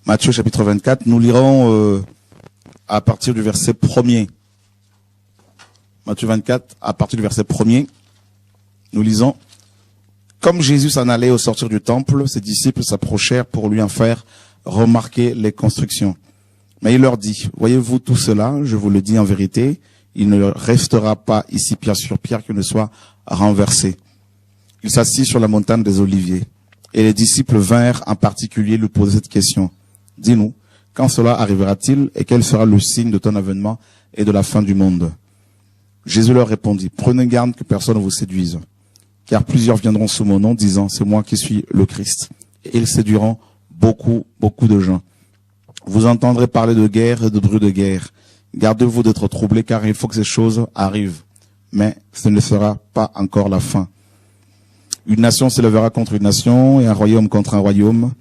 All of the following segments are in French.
Matthieu chapitre 24, nous lirons à partir du verset 1er. Matthieu 24, à partir du verset 1er, nous lisons: Comme Jésus s'en allait au sortir du temple, ses disciples s'approchèrent pour lui en faire remarquer les constructions. Mais il leur dit: Voyez-vous tout cela? Je vous le dis en vérité, il ne restera pas ici pierre sur pierre qui ne soit renversé. Il s'assit sur la montagne des Oliviers. Et les disciples vinrent en particulier lui poser cette question: Dis-nous, quand cela arrivera-t-il et quel sera le signe de ton avènement et de la fin du monde? Jésus leur répondit: Prenez garde que personne ne vous séduise, car plusieurs viendront sous mon nom, disant: C'est moi qui suis le Christ. Et ils séduiront beaucoup de gens. Vous entendrez parler de guerre et de bruit de guerre. Gardez-vous d'être troublés, car il faut que ces choses arrivent. Mais ce ne sera pas encore la fin. Une nation s'élèvera contre une nation et un royaume contre un royaume.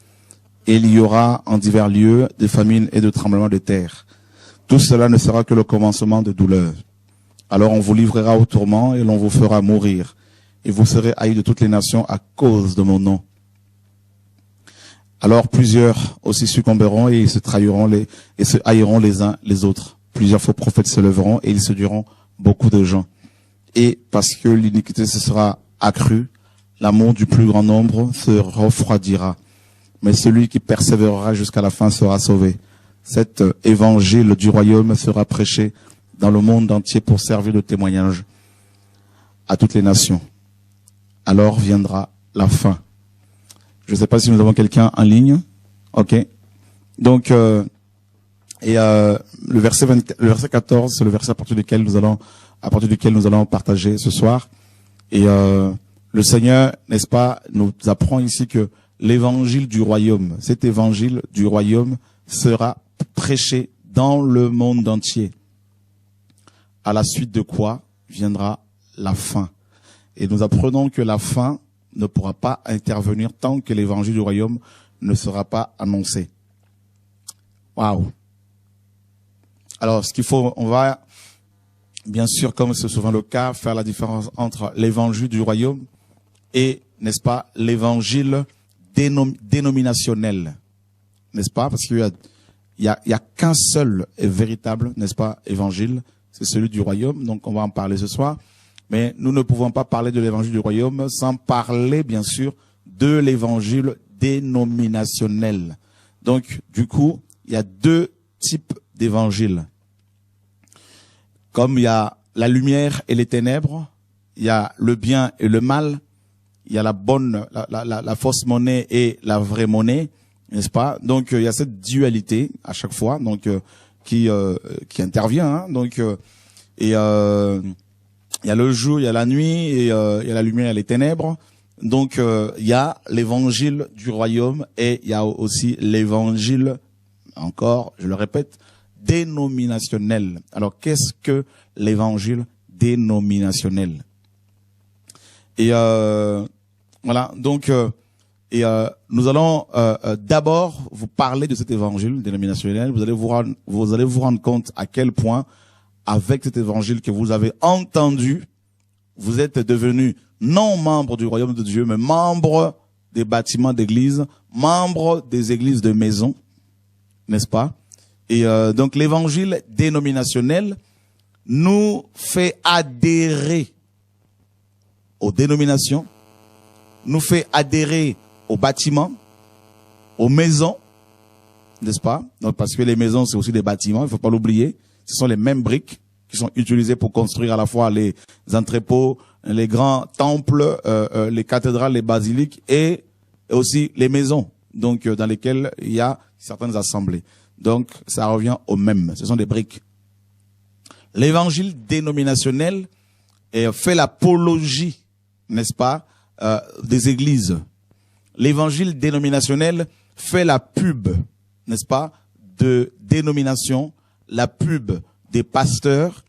Et il y aura en divers lieux des famines et de tremblements de terre. Tout cela ne sera que le commencement de douleurs. Alors on vous livrera au tourment et l'on vous fera mourir. Et vous serez haïs de toutes les nations à cause de mon nom. Alors plusieurs aussi succomberont et ils se trahiront et se haïront les uns les autres. Plusieurs faux prophètes se lèveront et ils séduiront beaucoup de gens. Et parce que l'iniquité se sera accrue, l'amour du plus grand nombre se refroidira. Mais celui qui persévérera jusqu'à la fin sera sauvé. Cet évangile du royaume sera prêché dans le monde entier pour servir de témoignage à toutes les nations. Alors viendra la fin. Je ne sais pas si nous avons quelqu'un en ligne. Ok. Donc, le verset 14, c'est le verset à partir duquel nous allons partager ce soir. Et le Seigneur, n'est-ce pas, nous apprend ici que l'évangile du royaume, cet évangile du royaume sera prêché dans le monde entier. À la suite de quoi viendra la fin. Et nous apprenons que la fin ne pourra pas intervenir tant que l'évangile du royaume ne sera pas annoncé. Waouh! Alors, ce qu'il faut, on va, bien sûr, comme c'est souvent le cas, faire la différence entre l'évangile du royaume et, n'est-ce pas, l'évangile dénominationnel. N'est-ce pas? Parce qu'il y a qu'un seul et véritable, n'est-ce pas, évangile, c'est celui du royaume. Donc, on va en parler ce soir. Mais nous ne pouvons pas parler de l'évangile du royaume sans parler, bien sûr, de l'évangile dénominationnel. Donc, du coup, il y a deux types d'évangiles. Comme il y a la lumière et les ténèbres, il y a le bien et le mal, il y a la fausse monnaie et la vraie monnaie, n'est-ce pas? Donc, il y a cette dualité à chaque fois, donc qui intervient. Hein, donc, il y a le jour, il y a la nuit, et il y a la lumière et les ténèbres. Donc, il y a l'évangile du royaume et il y a aussi l'évangile, encore, je le répète, dénominationnel. Alors, qu'est-ce que l'évangile dénominationnel? Et voilà, donc, nous allons d'abord vous parler de cet évangile dénominationnel. Vous allez vous rendre compte à quel point, avec cet évangile que vous avez entendu, vous êtes devenus non membres du royaume de Dieu, mais membres des bâtiments d'église, membres des églises de maison, n'est-ce pas? Et donc l'évangile dénominationnel nous fait adhérer aux dénominations, nous fait adhérer aux bâtiments, aux maisons, n'est-ce pas? Donc, parce que les maisons, c'est aussi des bâtiments, il faut pas l'oublier. Ce sont les mêmes briques qui sont utilisées pour construire à la fois les entrepôts, les grands temples, les cathédrales, les basiliques et aussi les maisons, donc dans lesquelles il y a certaines assemblées. Donc, ça revient au même. Ce sont des briques. L'évangile dénominationnel fait l'apologie, n'est-ce pas, des églises. L'évangile dénominationnel fait la pub, n'est-ce pas, de dénomination, la pub des pasteurs,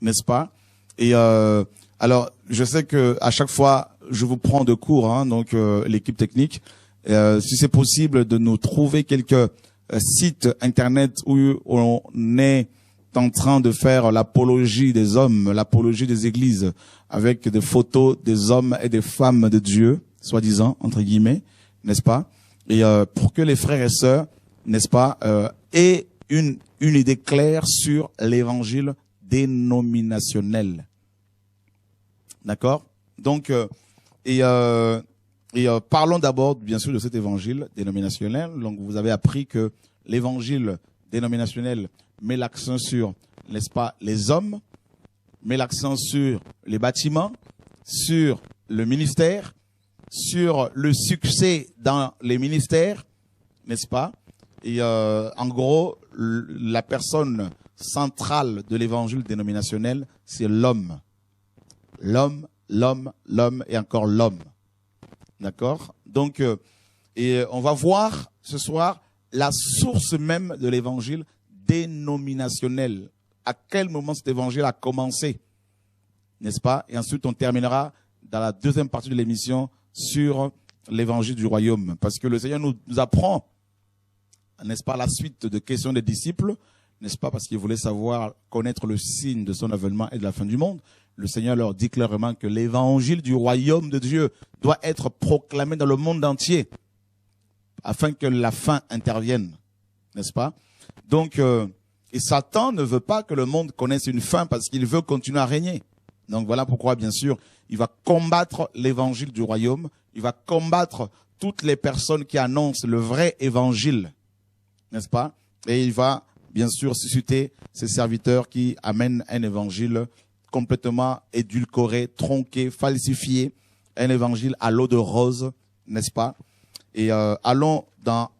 n'est-ce pas? Et alors, je sais que à chaque fois, je vous prends de court, hein, donc l'équipe technique. Si c'est possible de nous trouver quelques sites internet où on est en train de faire l'apologie des hommes, l'apologie des églises, avec des photos des hommes et des femmes de Dieu, soi-disant, entre guillemets, n'est-ce pas? Et pour que les frères et sœurs n'est-ce pas, et une idée claire sur l'évangile dénominationnel. D'accord? Donc, parlons d'abord, bien sûr, de cet évangile dénominationnel. Donc, vous avez appris que l'évangile dénominationnel met l'accent sur, n'est-ce pas, les hommes, met l'accent sur les bâtiments, sur le ministère, sur le succès dans les ministères, n'est-ce pas? Et en gros, la personne centrale de l'évangile dénominationnel, c'est l'homme. L'homme, l'homme, l'homme et encore l'homme. D'accord? Donc, et on va voir ce soir la source même de l'évangile dénominationnel. À quel moment cet évangile a commencé? N'est-ce pas? Et ensuite, on terminera dans la deuxième partie de l'émission sur l'évangile du royaume. Parce que le Seigneur nous apprend, n'est-ce pas, la suite de questions des disciples, n'est-ce pas, parce qu'il voulait savoir, connaître le signe de son avènement et de la fin du monde. Le Seigneur leur dit clairement que l'évangile du royaume de Dieu doit être proclamé dans le monde entier afin que la fin intervienne, n'est-ce pas? Donc, et Satan ne veut pas que le monde connaisse une fin parce qu'il veut continuer à régner. Donc voilà pourquoi, bien sûr, il va combattre l'évangile du royaume, il va combattre toutes les personnes qui annoncent le vrai évangile, n'est-ce pas? Et il va, bien sûr, susciter ces serviteurs qui amènent un évangile complètement édulcoré, tronqué, falsifié, un évangile à l'eau de rose, n'est-ce pas? Et allons dans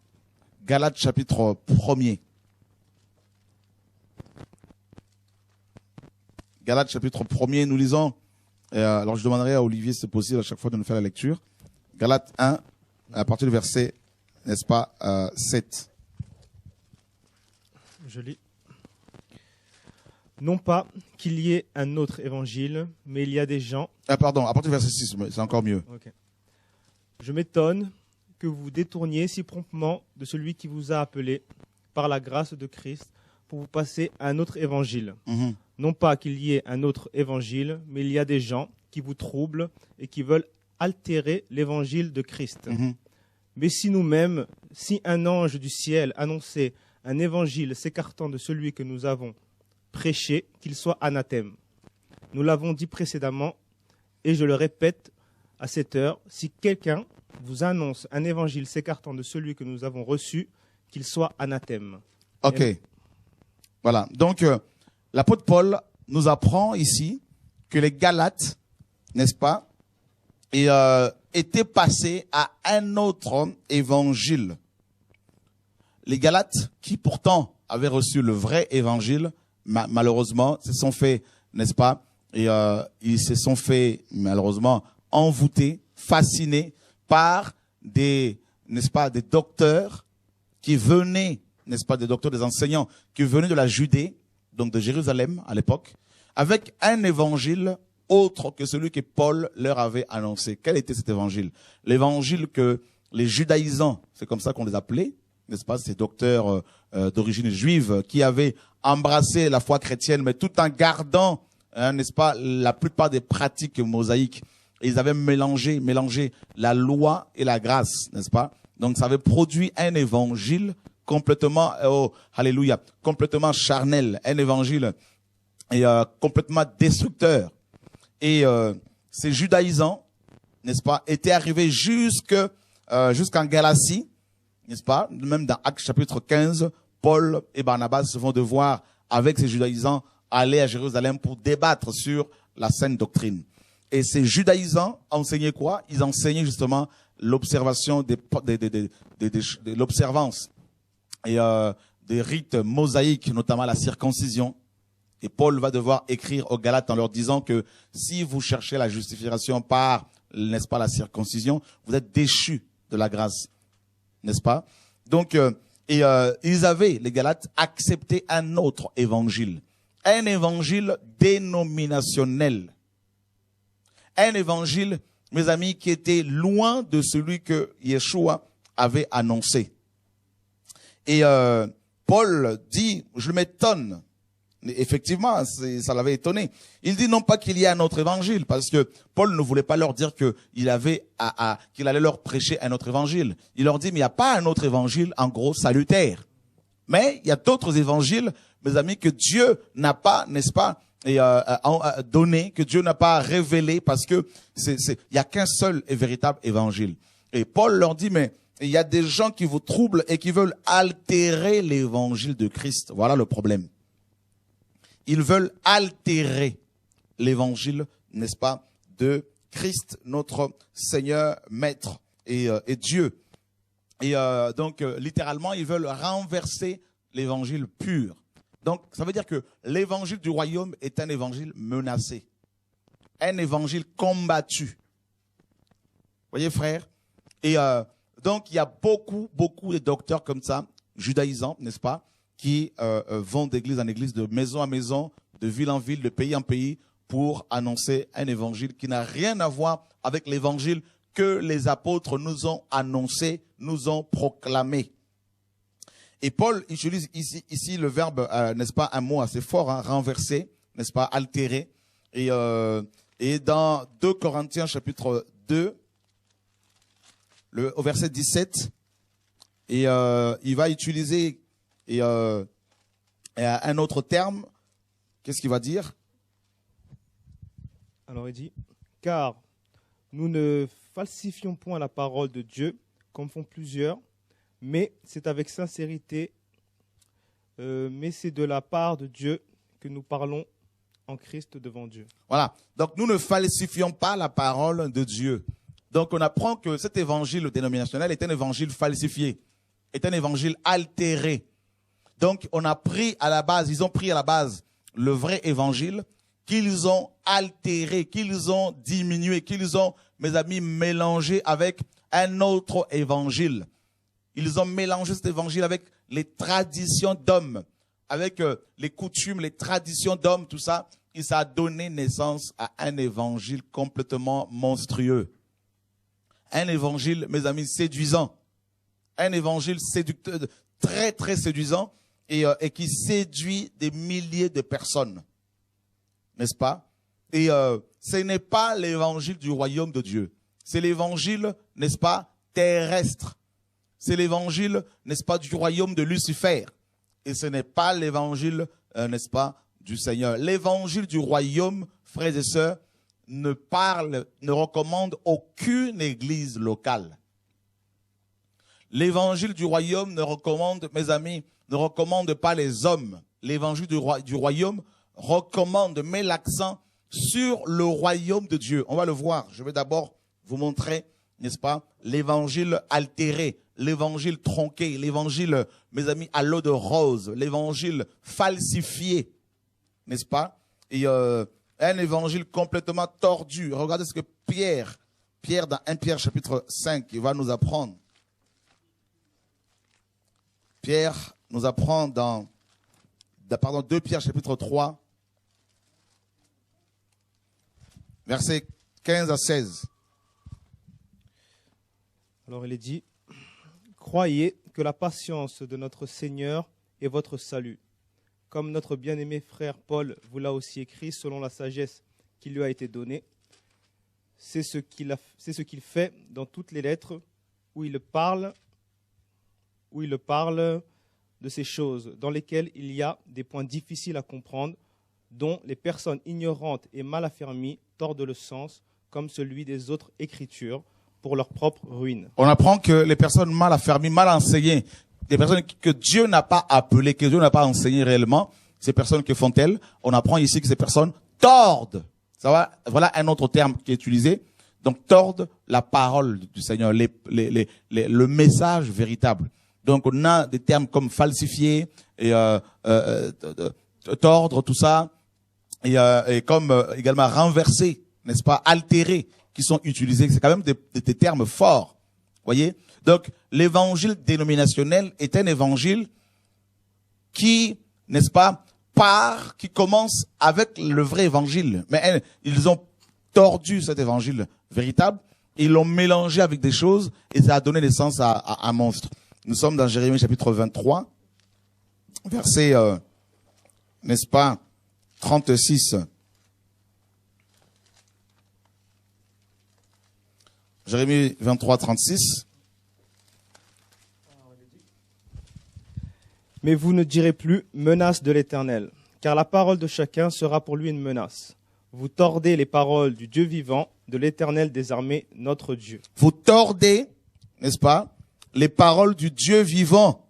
Galates chapitre 1er. Galates chapitre 1er, nous lisons, alors je demanderai à Olivier si c'est possible à chaque fois de nous faire la lecture. Galates 1, à partir du verset, n'est-ce pas, 7. Je lis. Non pas qu'il y ait un autre évangile, mais il y a des gens... Pardon, à partir du verset 6, c'est encore mieux. Okay. Je m'étonne que vous vous détourniez si promptement de celui qui vous a appelé par la grâce de Christ pour vous passer à un autre évangile. Mm-hmm. Non pas qu'il y ait un autre évangile, mais il y a des gens qui vous troublent et qui veulent altérer l'évangile de Christ. Mm-hmm. Mais si nous-mêmes, si un ange du ciel annonçait un évangile s'écartant de celui que nous avons prêché, qu'il soit anathème. Nous l'avons dit précédemment, et je le répète à cette heure, si quelqu'un vous annonce un évangile s'écartant de celui que nous avons reçu, qu'il soit anathème. Ok. Voilà. Donc, l'apôtre Paul nous apprend ici que les Galates, n'est-ce pas, étaient passés à un autre évangile. Les Galates, qui pourtant avaient reçu le vrai évangile, malheureusement, se sont fait, n'est-ce pas, et ils se sont fait, malheureusement, envoûter, fascinés par des, n'est-ce pas, des docteurs qui venaient, n'est-ce pas, des docteurs, des enseignants qui venaient de la Judée, donc de Jérusalem à l'époque, avec un évangile autre que celui que Paul leur avait annoncé. Quel était cet évangile? L'évangile que les judaïsants, c'est comme ça qu'on les appelait, n'est-ce pas, ces docteurs d'origine juive qui avaient embrassé la foi chrétienne, mais tout en gardant, n'est-ce pas, la plupart des pratiques mosaïques. Et ils avaient mélangé la loi et la grâce, n'est-ce pas? Donc ça avait produit un évangile complètement, oh, alléluia, complètement charnel, un évangile et complètement destructeur. Et ces judaïsants, n'est-ce pas, étaient arrivés jusqu'en Galatie, n'est-ce pas? Même dans Actes chapitre 15, Paul et Barnabas vont devoir, avec ces judaïsants, aller à Jérusalem pour débattre sur la sainte doctrine. Et ces judaïsants enseignaient quoi? Ils enseignaient justement l'observation de l'observance et des rites mosaïques, notamment la circoncision. Et Paul va devoir écrire aux Galates en leur disant que si vous cherchez la justification par, n'est-ce pas, la circoncision, vous êtes déchus de la grâce, n'est-ce pas? Donc, ils avaient, les Galates, accepté un autre évangile, un évangile dénominationnel, un évangile, mes amis, qui était loin de celui que Yeshua avait annoncé. Et Paul dit, je m'étonne Effectivement, ça l'avait étonné. Il dit non pas qu'il y ait un autre évangile, parce que Paul ne voulait pas leur dire qu'il avait qu'il allait leur prêcher un autre évangile. Il leur dit, mais il n'y a pas un autre évangile, en gros, salutaire. Mais il y a d'autres évangiles, mes amis, que Dieu n'a pas, n'est-ce pas, donné, que Dieu n'a pas révélé, parce que il y a qu'un seul et véritable évangile. Et Paul leur dit, mais il y a des gens qui vous troublent et qui veulent altérer l'évangile de Christ. Voilà le problème. Ils veulent altérer l'évangile, n'est-ce pas, de Christ, notre Seigneur, Maître et Dieu. Et donc, littéralement, ils veulent renverser l'évangile pur. Donc, ça veut dire que l'évangile du royaume est un évangile menacé, un évangile combattu. Vous voyez, frère? Et donc, il y a beaucoup de docteurs comme ça, judaïsants, n'est-ce pas, qui vont d'église en église, de maison en maison, de ville en ville, de pays en pays, pour annoncer un évangile qui n'a rien à voir avec l'évangile que les apôtres nous ont annoncé, nous ont proclamé. Et Paul utilise ici le verbe, n'est-ce pas, un mot assez fort, hein, renverser, n'est-ce pas, altérer. Et dans 2 Corinthiens chapitre 2, au verset 17, et il va utiliser un autre terme. Qu'est-ce qu'il va dire? Alors il dit, car nous ne falsifions point la parole de Dieu, comme font plusieurs, mais c'est avec sincérité, mais c'est de la part de Dieu que nous parlons en Christ devant Dieu. Voilà. Donc nous ne falsifions pas la parole de Dieu. Donc on apprend que cet évangile dénominationnel est un évangile falsifié, est un évangile altéré. Donc on a pris à la base, ils ont pris à la base le vrai évangile, qu'ils ont altéré, qu'ils ont diminué, qu'ils ont, mes amis, mélangé avec un autre évangile. Ils ont mélangé cet évangile avec les traditions d'hommes, avec les coutumes, les traditions d'hommes, tout ça. Et ça a donné naissance à un évangile complètement monstrueux. Un évangile, mes amis, séduisant. Un évangile séducteur, très, très séduisant et qui séduit des milliers de personnes. N'est-ce pas? Et ce n'est pas l'évangile du royaume de Dieu. C'est l'évangile, n'est-ce pas, terrestre. C'est l'évangile, n'est-ce pas, du royaume de Lucifer. Et ce n'est pas l'évangile, n'est-ce pas, du Seigneur. L'évangile du royaume, frères et sœurs, ne recommande aucune église locale. L'évangile du royaume ne recommande, mes amis, ne recommande pas les hommes. L'évangile du royaume recommande, met l'accent sur le royaume de Dieu. On va le voir. Je vais d'abord vous montrer, n'est-ce pas, l'évangile altéré, l'évangile tronqué, l'évangile, mes amis, à l'eau de rose, l'évangile falsifié, n'est-ce pas? Et un évangile complètement tordu. Regardez ce que Pierre dans 1 Pierre chapitre 5, il va nous apprendre. Pierre nous apprend dans 2 Pierre chapitre 3, versets 15 à 16. Alors il est dit, croyez que la patience de notre Seigneur est votre salut. Comme notre bien-aimé frère Paul vous l'a aussi écrit selon la sagesse qui lui a été donnée, c'est ce qu'il fait dans toutes les lettres où il parle de ces choses dans lesquelles il y a des points difficiles à comprendre, dont les personnes ignorantes et mal affermies tordent le sens, comme celui des autres Écritures, pour leur propre ruine. On apprend que les personnes mal affermies, mal enseignées, des personnes que Dieu n'a pas appelées, que Dieu n'a pas enseignées réellement, ces personnes que font-elles? On apprend ici que ces personnes tordent. Ça va? Voilà un autre terme qui est utilisé. Donc, tordent la parole du Seigneur, le message véritable. Donc, on a des termes comme falsifier et tordre, tout ça, et comme également renverser, n'est-ce pas, altérer, qui sont utilisés. C'est quand même des termes forts. Voyez? Donc, l'évangile dénominationnel est un évangile qui, n'est-ce pas, qui commence avec le vrai évangile. Mais ils ont tordu cet évangile véritable, ils l'ont mélangé avec des choses et ça a donné naissance à un monstre. Nous sommes dans Jérémie chapitre 23, verset n'est-ce pas, 36. Jérémie 23, 36. Mais vous ne direz plus menace de l'Éternel, car la parole de chacun sera pour lui une menace. Vous tordez les paroles du Dieu vivant, de l'Éternel des armées, notre Dieu. Vous tordez, n'est-ce pas, les paroles du Dieu vivant,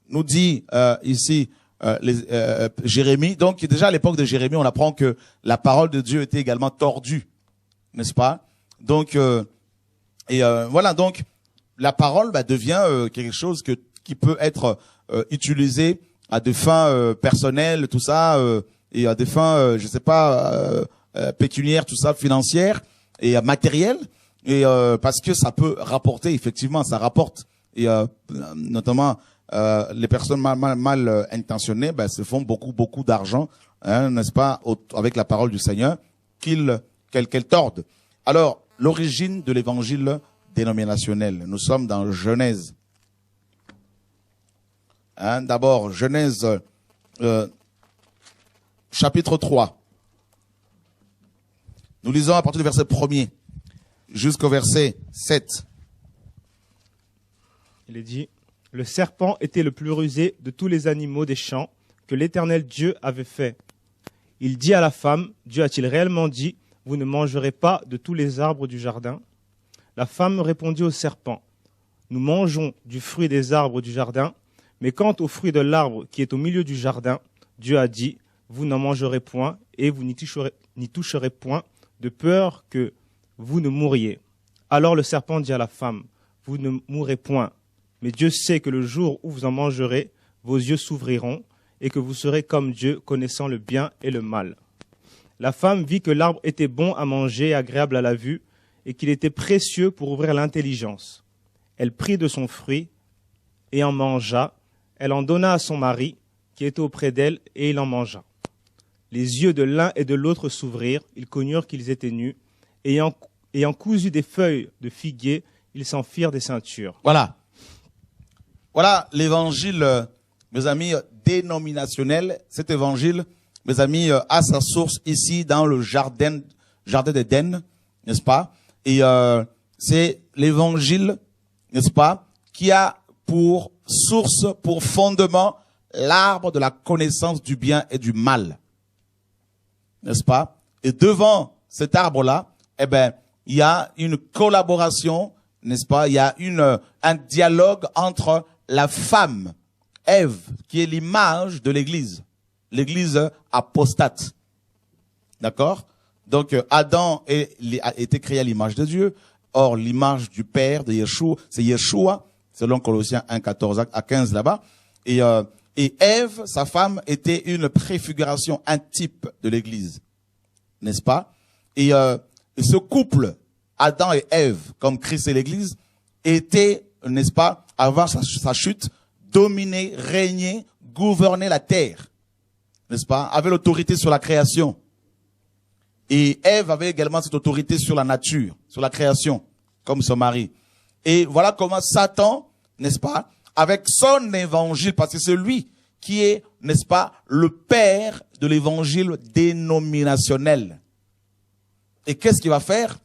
nous dit ici Jérémie. Donc déjà à l'époque de Jérémie, on apprend que la parole de Dieu était également tordue, n'est-ce pas? Donc voilà, donc la parole devient quelque chose qui peut être utilisé à des fins personnelles, tout ça, et à des fins, je sais pas, pécuniaires, tout ça, financières et matérielles, et parce que ça peut rapporter, effectivement, ça rapporte, et notamment les personnes mal intentionnées, se font beaucoup d'argent, hein, n'est-ce pas, avec la parole du Seigneur, qu'elles tordent. Alors, l'origine de l'évangile dénominationnel. Nous sommes dans Genèse. Hein, d'abord, Genèse chapitre 3. Nous lisons à partir du verset 1er jusqu'au verset 7. Il est dit, « Le serpent était le plus rusé de tous les animaux des champs que l'Éternel Dieu avait fait. Il dit à la femme, Dieu a-t-il réellement dit, vous ne mangerez pas de tous les arbres du jardin? La femme répondit au serpent, nous mangeons du fruit des arbres du jardin, mais quant au fruit de l'arbre qui est au milieu du jardin, Dieu a dit, vous n'en mangerez point et vous n'y toucherez point, de peur que vous ne mouriez. Alors le serpent dit à la femme, vous ne mourrez point, mais Dieu sait que le jour où vous en mangerez, vos yeux s'ouvriront et que vous serez comme Dieu, connaissant le bien et le mal. La femme vit que l'arbre était bon à manger et agréable à la vue, et qu'il était précieux pour ouvrir l'intelligence. Elle prit de son fruit et en mangea. Elle en donna à son mari, qui était auprès d'elle, et il en mangea. Les yeux de l'un et de l'autre s'ouvrirent, ils connurent qu'ils étaient nus, et ayant cousu des feuilles de figuier, ils s'en firent des ceintures. Voilà. Voilà l'évangile, mes amis, dénominationnel. Cet évangile, mes amis, a sa source ici dans le jardin d'Éden, n'est-ce pas? Et c'est l'évangile, n'est-ce pas, qui a pour source, pour fondement, l'arbre de la connaissance du bien et du mal. N'est-ce pas? Et devant cet arbre-là, il y a une collaboration, n'est-ce pas? Il y a un dialogue entre la femme, Ève, qui est l'image de l'Église. L'Église apostate. D'accord? Donc, Adam a été créé à l'image de Dieu. Or, l'image du Père, de Yeshua, c'est Yeshua, selon Colossiens 1, 14 à 15 là-bas. Et Ève, sa femme, était une préfiguration, un type de l'Église. N'est-ce pas? Et ce couple, Adam et Ève, comme Christ et l'Église, était, n'est-ce pas, avant sa chute, dominer, régner, gouverner la terre. N'est-ce pas? Avait l'autorité sur la création. Et Ève avait également cette autorité sur la nature, sur la création, comme son mari. Et voilà comment Satan, n'est-ce pas, avec son évangile, parce que c'est lui qui est, n'est-ce pas, le père de l'évangile dénominationnel. Et qu'est-ce qu'il va faire?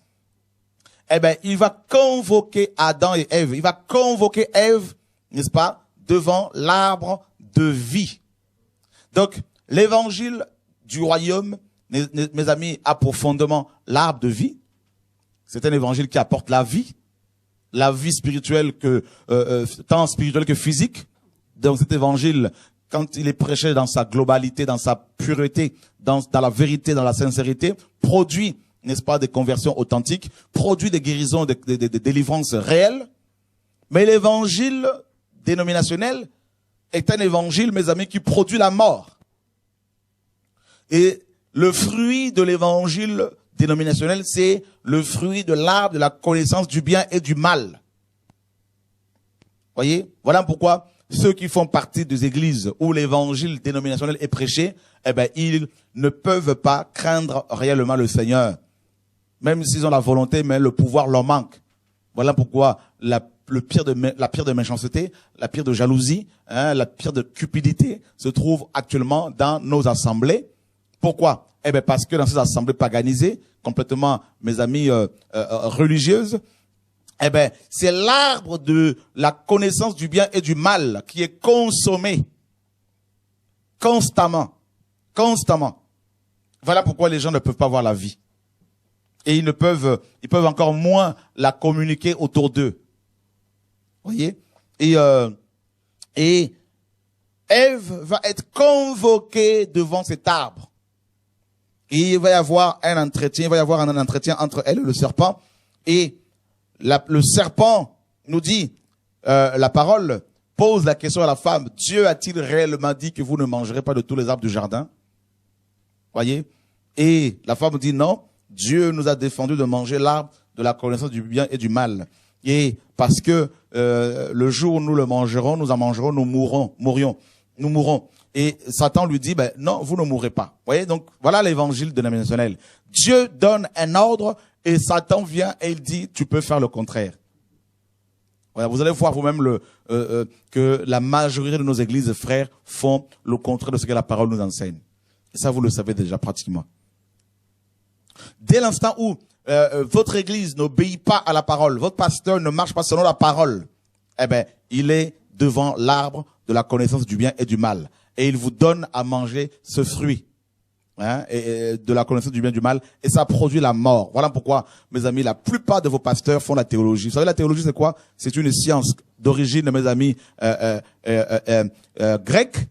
Il va convoquer Adam et Ève. Il va convoquer Ève, n'est-ce pas, devant l'arbre de vie. Donc, l'évangile du royaume, mes amis, a pour fondement l'arbre de vie. C'est un évangile qui apporte la vie spirituelle tant spirituelle que physique. Donc cet évangile, quand il est prêché dans sa globalité, dans sa pureté, dans la vérité, dans la sincérité, produit, n'est-ce pas, des conversions authentiques, produit des guérisons, des délivrances réelles. Mais l'évangile dénominationnel est un évangile, mes amis, qui produit la mort. Et le fruit de l'évangile dénominationnel, c'est le fruit de l'arbre de la connaissance du bien et du mal. Voyez? Voilà pourquoi ceux qui font partie des églises où l'évangile dénominationnel est prêché, ils ne peuvent pas craindre réellement le Seigneur. Même s'ils ont la volonté, mais le pouvoir leur manque. Voilà pourquoi la la pire de méchanceté, la pire de jalousie, hein, la pire de cupidité se trouve actuellement dans nos assemblées. Pourquoi? Eh bien, parce que dans ces assemblées paganisées, complètement, mes amis, religieuses, eh ben, c'est l'arbre de la connaissance du bien et du mal qui est consommé constamment. Constamment. Voilà pourquoi les gens ne peuvent pas voir la vie. Et ils peuvent encore moins la communiquer autour d'eux. Voyez? Et Ève va être convoquée devant cet arbre. Et il va y avoir un entretien entre elle et le serpent. Et le serpent nous dit, la parole pose la question à la femme, Dieu a-t-il réellement dit que vous ne mangerez pas de tous les arbres du jardin? Voyez? Et la femme dit non, Dieu nous a défendu de manger l'arbre de la connaissance du bien et du mal. Et parce que le jour où nous le mangerons, nous en mangerons, nous mourrons. Et Satan lui dit, ben non, vous ne mourrez pas. Voyez? Donc voilà l'évangile dénominationnel. Dieu donne un ordre et Satan vient et il dit, tu peux faire le contraire. Voilà, vous allez voir vous-même que la majorité de nos églises, frères, font le contraire de ce que la parole nous enseigne. Et ça, vous le savez déjà pratiquement. Dès l'instant où votre église n'obéit pas à la parole, votre pasteur ne marche pas selon la parole, eh ben, il est devant l'arbre de la connaissance du bien et du mal. Et il vous donne à manger ce fruit, hein, et de la connaissance du bien et du mal, et ça produit la mort. Voilà pourquoi, mes amis, la plupart de vos pasteurs font la théologie. Vous savez, la théologie, c'est quoi? C'est une science d'origine, mes amis, grecque.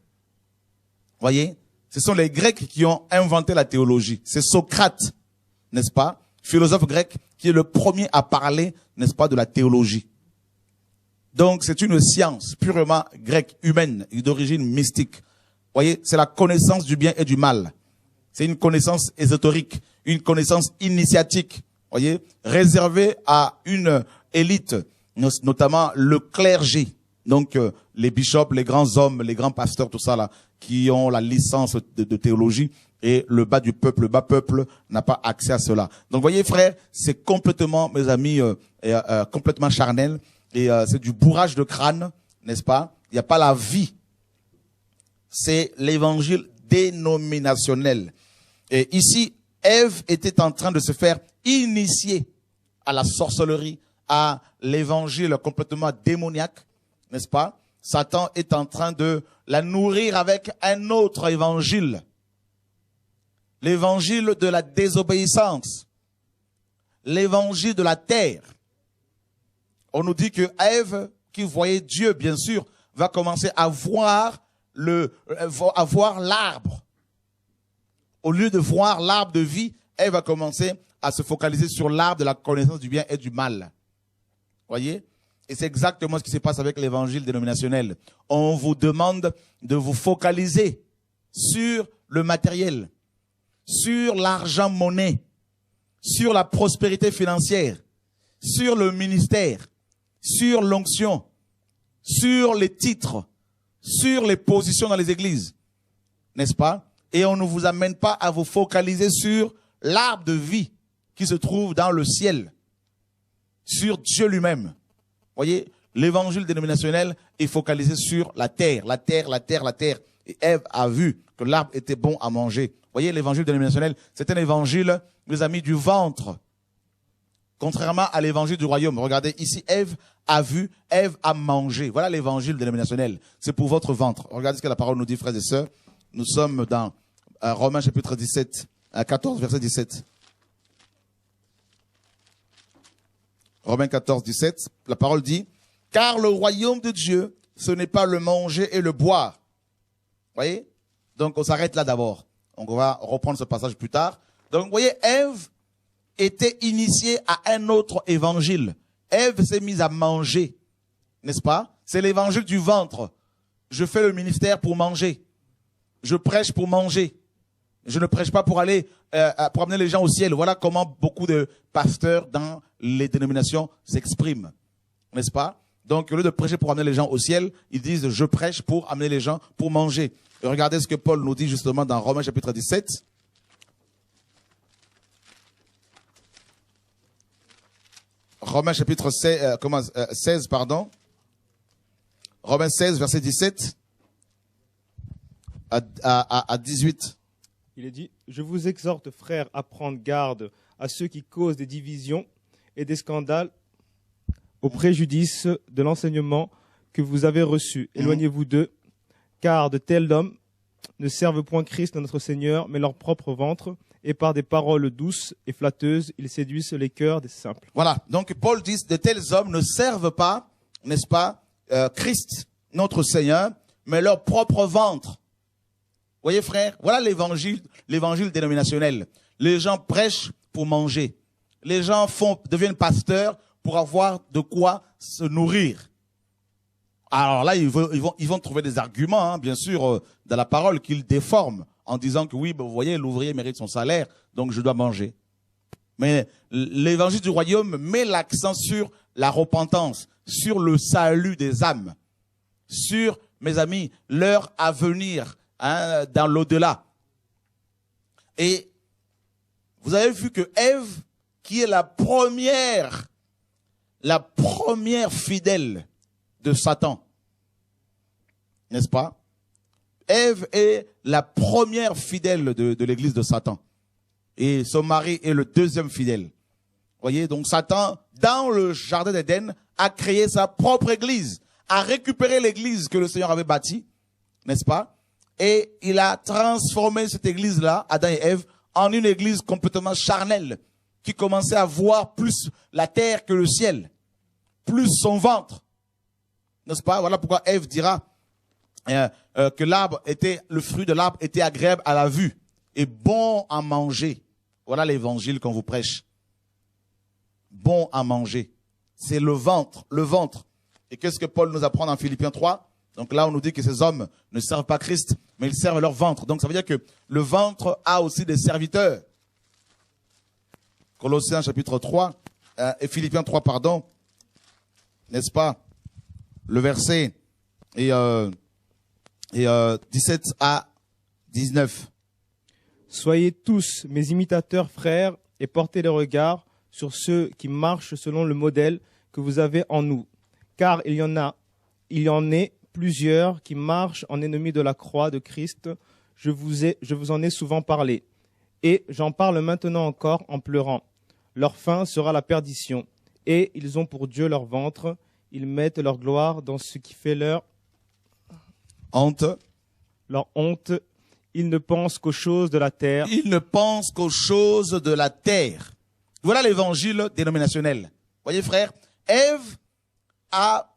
Voyez? Ce sont les Grecs qui ont inventé la théologie. C'est Socrate, n'est-ce pas? Philosophe grec, qui est le premier à parler, n'est-ce pas, de la théologie. Donc, c'est une science purement grecque, humaine, d'origine mystique. Voyez, c'est la connaissance du bien et du mal. C'est une connaissance ésotérique, une connaissance initiatique, voyez, réservée à une élite, notamment le clergé. Donc, les bishops, les grands hommes, les grands pasteurs, tout ça là, qui ont la licence de théologie, et le bas peuple n'a pas accès à cela. Donc, voyez, frères, c'est complètement, mes amis, complètement charnel, et c'est du bourrage de crâne, n'est-ce pas? Il n'y a pas la vie. C'est l'évangile dénominationnel. Et ici, Ève était en train de se faire initier à la sorcellerie, à l'évangile complètement démoniaque, n'est-ce pas? Satan est en train de la nourrir avec un autre évangile. L'évangile de la désobéissance. L'évangile de la terre. On nous dit que Ève, qui voyait Dieu, bien sûr, va commencer à voir l'arbre. Au lieu de voir l'arbre de vie, Ève va commencer à se focaliser sur l'arbre de la connaissance du bien et du mal. Voyez? Et c'est exactement ce qui se passe avec l'évangile dénominationnel. On vous demande de vous focaliser sur le matériel, sur l'argent-monnaie, sur la prospérité financière, sur le ministère, sur l'onction, sur les titres, sur les positions dans les églises. N'est-ce pas? Et on ne vous amène pas à vous focaliser sur l'arbre de vie qui se trouve dans le ciel, sur Dieu lui-même. Voyez, l'évangile dénominationnel est focalisé sur la terre, la terre, la terre, la terre. Et Ève a vu que l'arbre était bon à manger. Voyez, l'évangile dénominationnel, c'est un évangile, mes amis, du ventre. Contrairement à l'évangile du royaume. Regardez, ici, Ève a vu, Ève a mangé. Voilà l'évangile dénominationnel. C'est pour votre ventre. Regardez ce que la parole nous dit, frères et sœurs. Nous sommes dans Romains chapitre 17, 14, verset 17. Romains 14, 17, la parole dit, « Car le royaume de Dieu, ce n'est pas le manger et le boire. » Voyez? Donc, on s'arrête là d'abord. On va reprendre ce passage plus tard. Donc, vous voyez, Ève était initiée à un autre évangile. Ève s'est mise à manger, n'est-ce pas? C'est l'évangile du ventre. Je fais le ministère pour manger. Je prêche pour manger. Je ne prêche pas pour aller pour amener les gens au ciel. Voilà comment beaucoup de pasteurs dans les dénominations s'expriment, n'est-ce pas? Donc, au lieu de prêcher pour amener les gens au ciel, ils disent « je prêche pour amener les gens pour manger ». Et regardez ce que Paul nous dit justement dans Romains chapitre 17. Romains chapitre 16, pardon. Romains 16, verset 17 à 18. Il est dit, je vous exhorte, frères, à prendre garde à ceux qui causent des divisions et des scandales au préjudice de l'enseignement que vous avez reçu. Éloignez-vous d'eux, car de tels hommes ne servent point Christ notre Seigneur, mais leur propre ventre, et par des paroles douces et flatteuses, ils séduisent les cœurs des simples. Voilà, donc Paul dit, de tels hommes ne servent pas, n'est-ce pas, Christ notre Seigneur, mais leur propre ventre. Voyez frère, voilà l'évangile dénominationnel. Les gens prêchent pour manger. Les gens deviennent pasteurs pour avoir de quoi se nourrir. Alors là, ils vont trouver des arguments, hein, bien sûr, dans la parole qu'ils déforment en disant que oui, ben, vous voyez, l'ouvrier mérite son salaire, donc je dois manger. Mais l'évangile du royaume met l'accent sur la repentance, sur le salut des âmes, sur, mes amis, leur avenir, hein, dans l'au-delà. Et vous avez vu que Ève, qui est la première fidèle de Satan, n'est-ce pas? Ève est la première fidèle de l'église de Satan. Et son mari est le deuxième fidèle. Voyez, donc Satan, dans le jardin d'Éden, a créé sa propre église, a récupéré l'église que le Seigneur avait bâtie, n'est-ce pas? Et il a transformé cette église-là, Adam et Ève, en une église complètement charnelle, qui commençait à voir plus la terre que le ciel, plus son ventre. N'est-ce pas? Voilà pourquoi Ève dira que le fruit de l'arbre était agréable à la vue et bon à manger. Voilà l'évangile qu'on vous prêche. Bon à manger. C'est le ventre, le ventre. Et qu'est-ce que Paul nous apprend dans Philippiens 3? Donc là, on nous dit que ces hommes ne servent pas Christ, mais ils servent leur ventre. Donc ça veut dire que le ventre a aussi des serviteurs. Colossiens chapitre 3, et Philippiens 3, pardon, n'est-ce pas? Le verset et 17 à 19. Soyez tous mes imitateurs, frères, et portez le regard sur ceux qui marchent selon le modèle que vous avez en nous. Car il y en est plusieurs qui marchent en ennemis de la croix de Christ. Je vous en ai souvent parlé. Et j'en parle maintenant encore en pleurant. Leur fin sera la perdition. Et ils ont pour Dieu leur ventre. Ils mettent leur gloire dans ce qui fait leur honte. Leur honte. Ils ne pensent qu'aux choses de la terre. Ils ne pensent qu'aux choses de la terre. Voilà l'évangile dénominationnel. Voyez frère, Ève a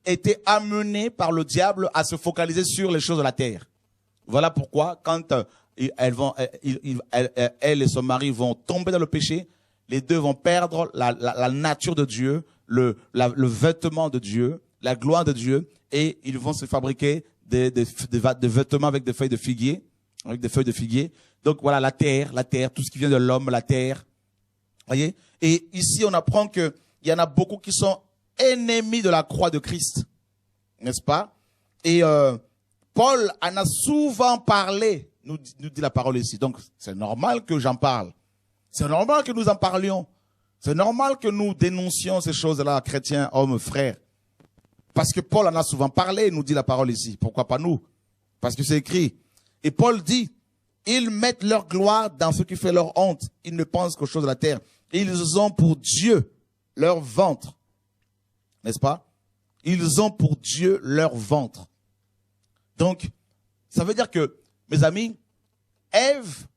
été amenée par le diable à se focaliser sur les choses de la terre. Voilà pourquoi quand elle et son mari vont tomber dans le péché, les deux vont perdre la nature de Dieu, le vêtement de Dieu, la gloire de Dieu, et ils vont se fabriquer des vêtements avec des feuilles de figuier, Donc voilà, la terre, tout ce qui vient de l'homme, la terre. Voyez? Et ici, on apprend que il y en a beaucoup qui sont ennemis de la croix de Christ. N'est-ce pas? Et Paul en a souvent parlé, nous dit la parole ici. Donc, c'est normal que j'en parle. C'est normal que nous en parlions. C'est normal que nous dénoncions ces choses-là, chrétiens, hommes, frères. Parce que Paul en a souvent parlé, nous dit la parole ici. Pourquoi pas nous? Parce que c'est écrit. Et Paul dit, ils mettent leur gloire dans ce qui fait leur honte. Ils ne pensent qu'aux choses de la terre. Et ils ont pour Dieu leur ventre. N'est-ce pas? Ils ont pour Dieu leur ventre. Donc, ça veut dire que, mes amis, Ève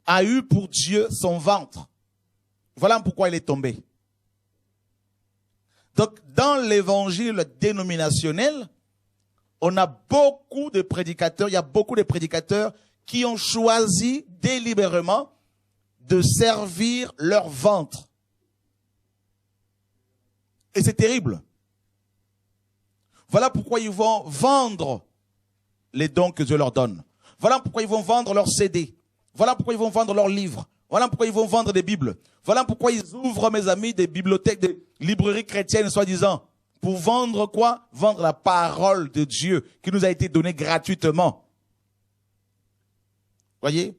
a eu pour Dieu son ventre. Voilà pourquoi elle est tombée. Donc, dans l'évangile dénominationnel, on a beaucoup de prédicateurs, il y a beaucoup de prédicateurs qui ont choisi délibérément de servir leur ventre. Et c'est terrible. Voilà pourquoi ils vont vendre les dons que Dieu leur donne. Voilà pourquoi ils vont vendre leurs CD. Voilà pourquoi ils vont vendre leurs livres. Voilà pourquoi ils vont vendre des Bibles. Voilà pourquoi ils ouvrent, mes amis, des bibliothèques, des librairies chrétiennes, soi-disant. Pour vendre quoi? Vendre la parole de Dieu qui nous a été donnée gratuitement. Voyez?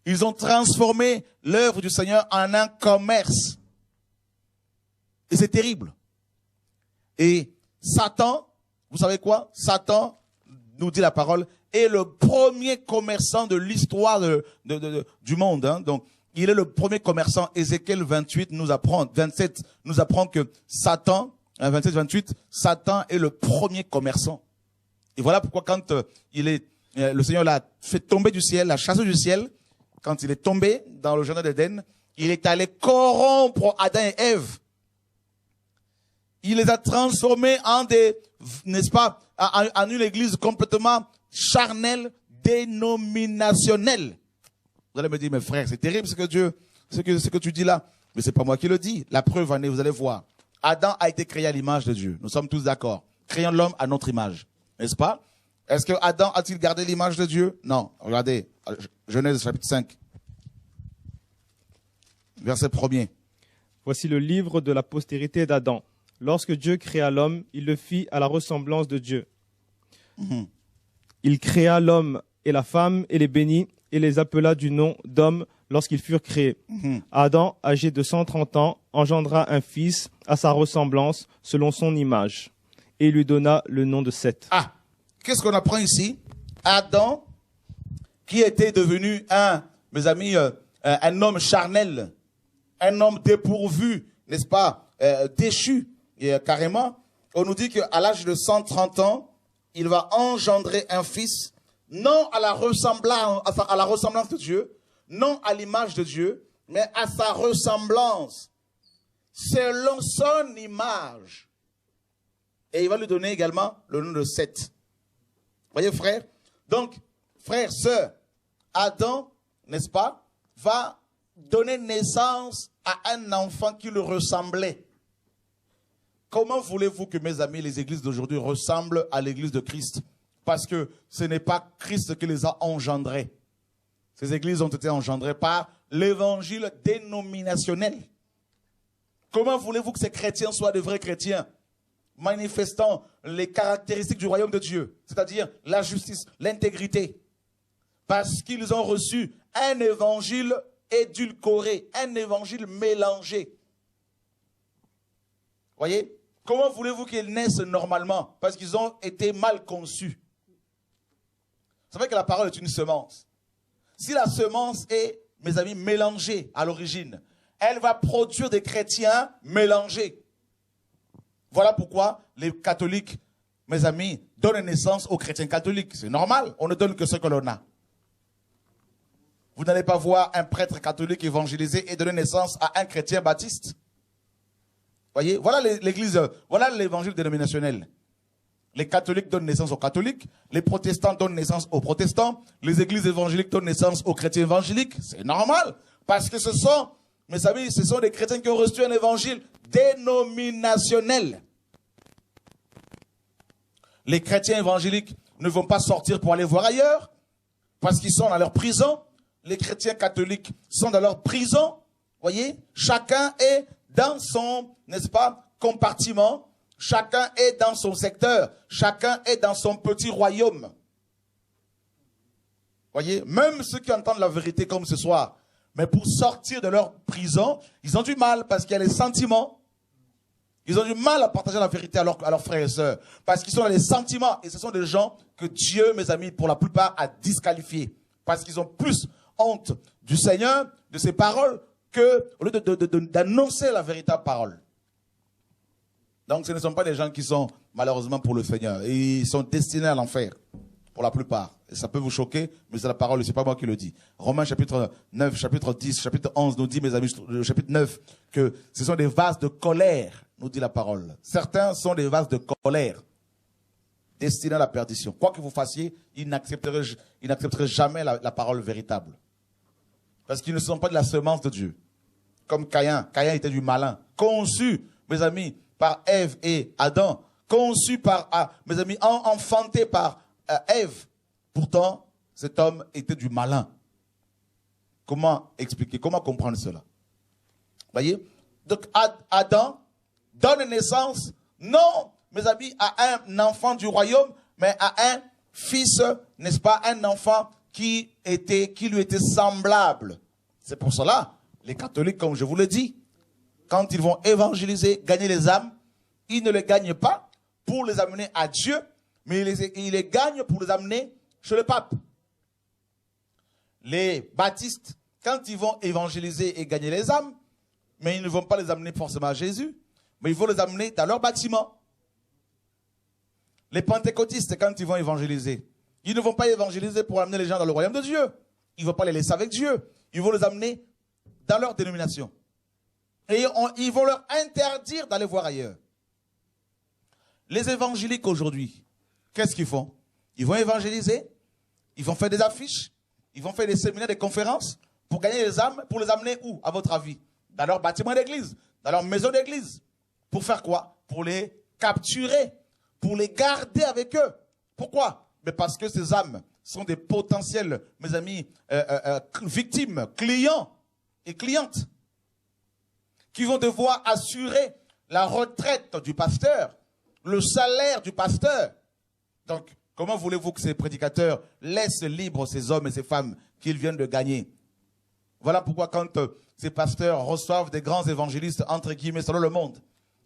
Ils ont transformé l'œuvre du Seigneur en un commerce. Et c'est terrible. Et Satan, vous savez quoi? Satan, nous dit la parole, est le premier commerçant de l'histoire du monde. Hein. Donc, il est le premier commerçant. Ézéchiel 27 nous apprend que Satan, 27-28, Satan est le premier commerçant. Et voilà pourquoi quand le Seigneur l'a fait tomber du ciel, l'a chassé du ciel, quand il est tombé dans le jardin d'Éden, il est allé corrompre Adam et Ève. Il les a transformés en n'est-ce pas, en une église complètement charnelle, dénominationnelle. Vous allez me dire, mais frère, c'est terrible ce que tu dis là. Mais c'est pas moi qui le dis. La preuve en est, vous allez voir. Adam a été créé à l'image de Dieu. Nous sommes tous d'accord. Créons l'homme à notre image. N'est-ce pas? Est-ce que Adam a-t-il gardé l'image de Dieu? Non. Regardez, Genèse chapitre 5. Verset 1er. Voici le livre de la postérité d'Adam. Lorsque Dieu créa l'homme, il le fit à la ressemblance de Dieu. Il créa l'homme et la femme et les bénit et les appela du nom d'homme lorsqu'ils furent créés. Adam, âgé de 130 ans, engendra un fils à sa ressemblance selon son image et lui donna le nom de Seth. Ah, qu'est-ce qu'on apprend ici? Adam, qui était devenu mes amis, un homme charnel, un homme dépourvu, n'est-ce pas, déchu. Et carrément, on nous dit qu'à l'âge de 130 ans, il va engendrer un fils, non à la ressemblance de Dieu, non à l'image de Dieu, mais à sa ressemblance, selon son image. Et il va lui donner également le nom de Seth. Voyez, frère? Donc, frère, sœur, Adam, n'est-ce pas, va donner naissance à un enfant qui le ressemblait. Comment voulez-vous que, mes amis, les églises d'aujourd'hui ressemblent à l'église de Christ? Parce que ce n'est pas Christ qui les a engendrés. Ces églises ont été engendrées par l'évangile dénominationnel. Comment voulez-vous que ces chrétiens soient de vrais chrétiens, manifestant les caractéristiques du royaume de Dieu, c'est-à-dire la justice, l'intégrité? Parce qu'ils ont reçu un évangile édulcoré, un évangile mélangé. Voyez? Comment voulez-vous qu'ils naissent normalement? Parce qu'ils ont été mal conçus. Vous savez que la parole est une semence. Si la semence est, mes amis, mélangée à l'origine, elle va produire des chrétiens mélangés. Voilà pourquoi les catholiques, mes amis, donnent naissance aux chrétiens catholiques. C'est normal, on ne donne que ce que l'on a. Vous n'allez pas voir un prêtre catholique évangéliser et donner naissance à un chrétien baptiste. Voyez, voilà l'église, voilà l'évangile dénominationnel. Les catholiques donnent naissance aux catholiques, les protestants donnent naissance aux protestants, les églises évangéliques donnent naissance aux chrétiens évangéliques. C'est normal, parce que ce sont, mes amis, ce sont des chrétiens qui ont reçu un évangile dénominationnel. Les chrétiens évangéliques ne vont pas sortir pour aller voir ailleurs, parce qu'ils sont dans leur prison. Les chrétiens catholiques sont dans leur prison. Voyez, chacun est dans son, n'est-ce pas, compartiment. Chacun est dans son secteur. Chacun est dans son petit royaume. Voyez, même ceux qui entendent la vérité comme ce soir, mais pour sortir de leur prison, ils ont du mal parce qu'il y a les sentiments. Ils ont du mal à partager la vérité à leurs frères et sœurs. Parce qu'ils sont dans les sentiments. Et ce sont des gens que Dieu, mes amis, pour la plupart, a disqualifiés. Parce qu'ils ont plus honte du Seigneur, de ses paroles, au lieu d'annoncer la véritable parole. Donc ce ne sont pas des gens qui sont malheureusement pour le Seigneur. Ils sont destinés à l'enfer, pour la plupart. Et ça peut vous choquer, mais c'est la parole, c'est pas moi qui le dis. Romains chapitre 9, chapitre 10, chapitre 11 nous dit, mes amis, le chapitre 9, que ce sont des vases de colère, nous dit la parole. Certains sont des vases de colère, destinés à la perdition. Quoi que vous fassiez, ils n'accepteraient jamais la parole véritable. Parce qu'ils ne sont pas de la semence de Dieu. Comme Caïn. Caïn était du malin. Conçu, mes amis, par Ève et Adam. Conçu par, mes amis, enfanté par Ève. Pourtant, cet homme était du malin. Comment expliquer? Comment comprendre cela? Voyez? Donc, Adam donne naissance, non, mes amis, à un enfant du royaume, mais à un fils, n'est-ce pas, un enfant qui lui était semblable. C'est pour cela, les catholiques, comme je vous le dis, quand ils vont évangéliser, gagner les âmes, ils ne les gagnent pas pour les amener à Dieu, mais ils les gagnent pour les amener chez le pape. Les baptistes, quand ils vont évangéliser et gagner les âmes, mais ils ne vont pas les amener forcément à Jésus, mais ils vont les amener dans leur bâtiment. Les pentecôtistes, quand ils vont évangéliser, ils ne vont pas évangéliser pour amener les gens dans le royaume de Dieu. Ils ne vont pas les laisser avec Dieu. Ils vont les amener dans leur dénomination. Et ils vont leur interdire d'aller voir ailleurs. Les évangéliques aujourd'hui, qu'est-ce qu'ils font? Ils vont évangéliser, ils vont faire des affiches, ils vont faire des séminaires, des conférences pour gagner les âmes, pour les amener où, à votre avis? Dans leur bâtiment d'église, dans leur maison d'église. Pour faire quoi? Pour les capturer, pour les garder avec eux. Pourquoi? Mais parce que ces âmes sont des potentiels, mes amis, victimes, clients et clientes, qui vont devoir assurer la retraite du pasteur, le salaire du pasteur. Donc, comment voulez-vous que ces prédicateurs laissent libres ces hommes et ces femmes qu'ils viennent de gagner? Voilà pourquoi quand ces pasteurs reçoivent des grands évangélistes, entre guillemets, selon le monde,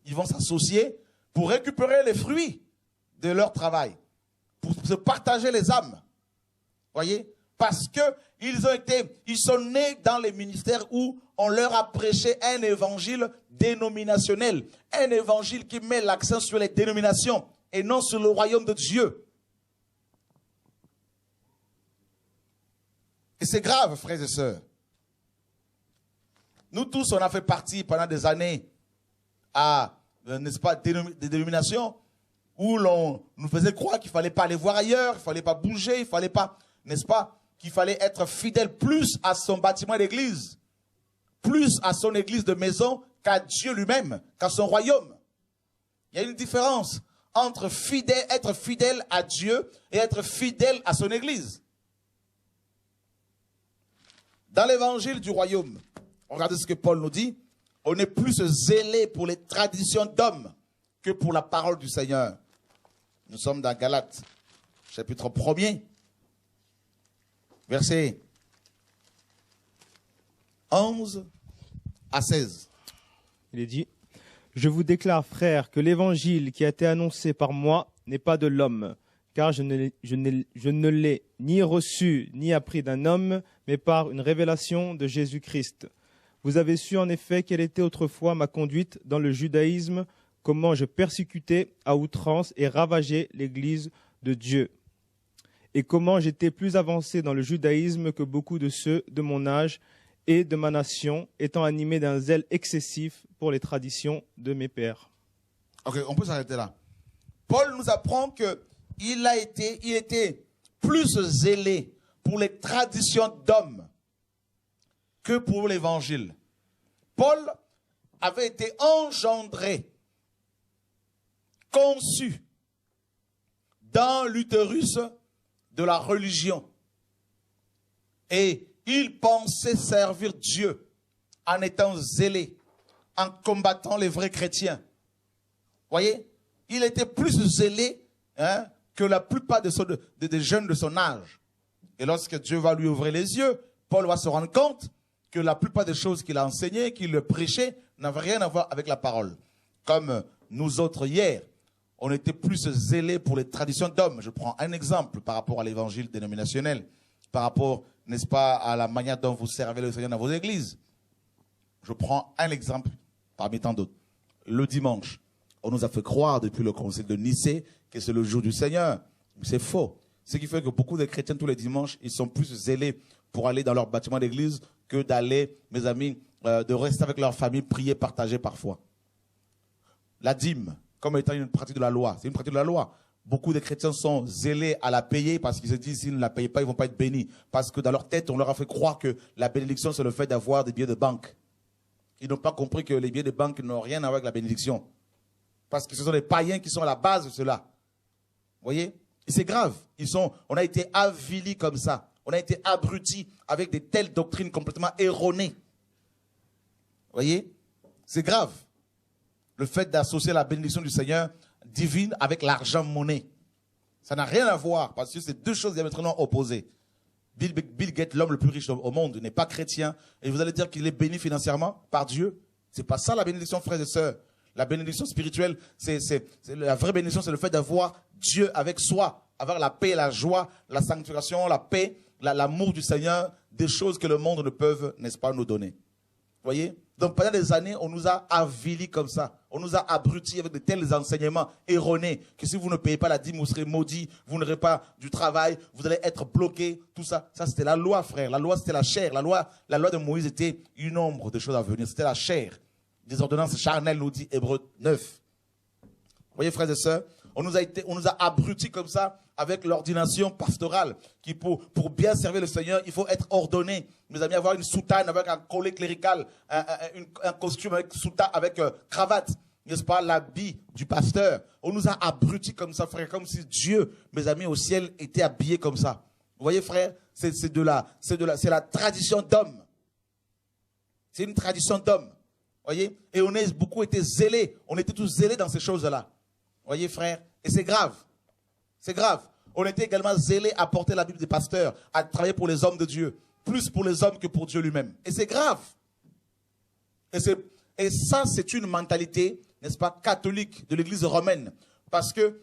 ils vont s'associer pour récupérer les fruits de leur travail, pour se partager les âmes. Voyez? Parce que ils sont nés dans les ministères où on leur a prêché un évangile dénominationnel, un évangile qui met l'accent sur les dénominations et non sur le royaume de Dieu. Et c'est grave, frères et sœurs. Nous tous, on a fait partie pendant des années à, n'est-ce pas, des dénominations où l'on nous faisait croire qu'il ne fallait pas aller voir ailleurs, il ne fallait pas bouger, il ne fallait pas, n'est-ce pas, qu'il fallait être fidèle plus à son bâtiment d'église, plus à son église de maison qu'à Dieu lui-même, qu'à son royaume. Il y a une différence entre être fidèle à Dieu et être fidèle à son église. Dans l'évangile du royaume, regardez ce que Paul nous dit, on est plus zélé pour les traditions d'hommes que pour la parole du Seigneur. Nous sommes dans Galates, chapitre 1er, versets 11 à 16. Il est dit, « Je vous déclare, frères, que l'évangile qui a été annoncé par moi n'est pas de l'homme, car je ne l'ai ni reçu ni appris d'un homme, mais par une révélation de Jésus-Christ. Vous avez su en effet quelle était autrefois ma conduite dans le judaïsme, comment je persécutais à outrance et ravageais l'Église de Dieu, et comment j'étais plus avancé dans le judaïsme que beaucoup de ceux de mon âge et de ma nation, étant animé d'un zèle excessif pour les traditions de mes pères. » Ok, on peut s'arrêter là. Paul nous apprend qu'il était plus zélé pour les traditions d'hommes que pour l'évangile. Paul avait été engendré, conçu dans l'utérus de la religion. Et il pensait servir Dieu en étant zélé, en combattant les vrais chrétiens. Voyez, il était plus zélé que la plupart des jeunes de son âge. Et lorsque Dieu va lui ouvrir les yeux, Paul va se rendre compte que la plupart des choses qu'il a enseignées, qu'il prêchait, n'avaient rien à voir avec la parole. Comme nous autres hier, on était plus zélés pour les traditions d'hommes. Je prends un exemple par rapport à l'évangile dénominationnel, par rapport, n'est-ce pas, à la manière dont vous servez le Seigneur dans vos églises. Je prends un exemple parmi tant d'autres. Le dimanche, on nous a fait croire depuis le concile de Nicée que c'est le jour du Seigneur. C'est faux. Ce qui fait que beaucoup de chrétiens tous les dimanches, ils sont plus zélés pour aller dans leur bâtiment d'église que d'aller, mes amis, de rester avec leur famille, prier, partager parfois. La dîme, comme étant une pratique de la loi, c'est une pratique de la loi. Beaucoup de chrétiens sont zélés à la payer parce qu'ils se disent s'ils ne la payent pas, ils ne vont pas être bénis. Parce que dans leur tête, on leur a fait croire que la bénédiction, c'est le fait d'avoir des billets de banque. Ils n'ont pas compris que les billets de banque n'ont rien à voir avec la bénédiction. Parce que ce sont les païens qui sont à la base de cela. Vous voyez? Et c'est grave. On a été avilis comme ça. On a été abrutis avec de telles doctrines complètement erronées. Vous voyez? C'est grave. Le fait d'associer la bénédiction du Seigneur divine avec l'argent-monnaie. Ça n'a rien à voir parce que c'est deux choses diamétralement opposées. Bill Gates, l'homme le plus riche au monde, n'est pas chrétien. Et vous allez dire qu'il est béni financièrement par Dieu. C'est pas ça la bénédiction, frères et sœurs. La bénédiction spirituelle, la vraie bénédiction, c'est le fait d'avoir Dieu avec soi, avoir la paix, la joie, la sanctification, la paix, l'amour du Seigneur, des choses que le monde ne peut, n'est-ce pas, nous donner. Vous voyez? Donc pendant des années, on nous a avilis comme ça. On nous a abrutis avec de tels enseignements erronés que si vous ne payez pas la dîme, vous serez maudit, vous n'aurez pas du travail, vous allez être bloqué, tout ça. Ça, c'était la loi, frère. La loi, c'était la chair. La loi de Moïse était une ombre de choses à venir. C'était la chair. Des ordonnances charnelles, nous dit Hébreux 9. Vous voyez, frères et sœurs, on nous a abrutis comme ça avec l'ordination pastorale, qui pour bien servir le Seigneur, il faut être ordonné. Mes amis, avoir une soutane avec un collet clérical, un costume avec soutane, avec cravate, n'est-ce pas, l'habit du pasteur. On nous a abrutis comme ça, frère, comme si Dieu, mes amis, au ciel, était habillé comme ça. Vous voyez, frère, c'est la tradition d'homme. C'est une tradition d'homme. Voyez, et beaucoup été zélés. On était tous zélés dans ces choses-là. Voyez, frère, et c'est grave. C'est grave. On était également zélés à porter la Bible des pasteurs, à travailler pour les hommes de Dieu, plus pour les hommes que pour Dieu lui-même. Et c'est grave. Et ça, c'est une mentalité, n'est-ce pas, catholique de l'Église romaine, parce que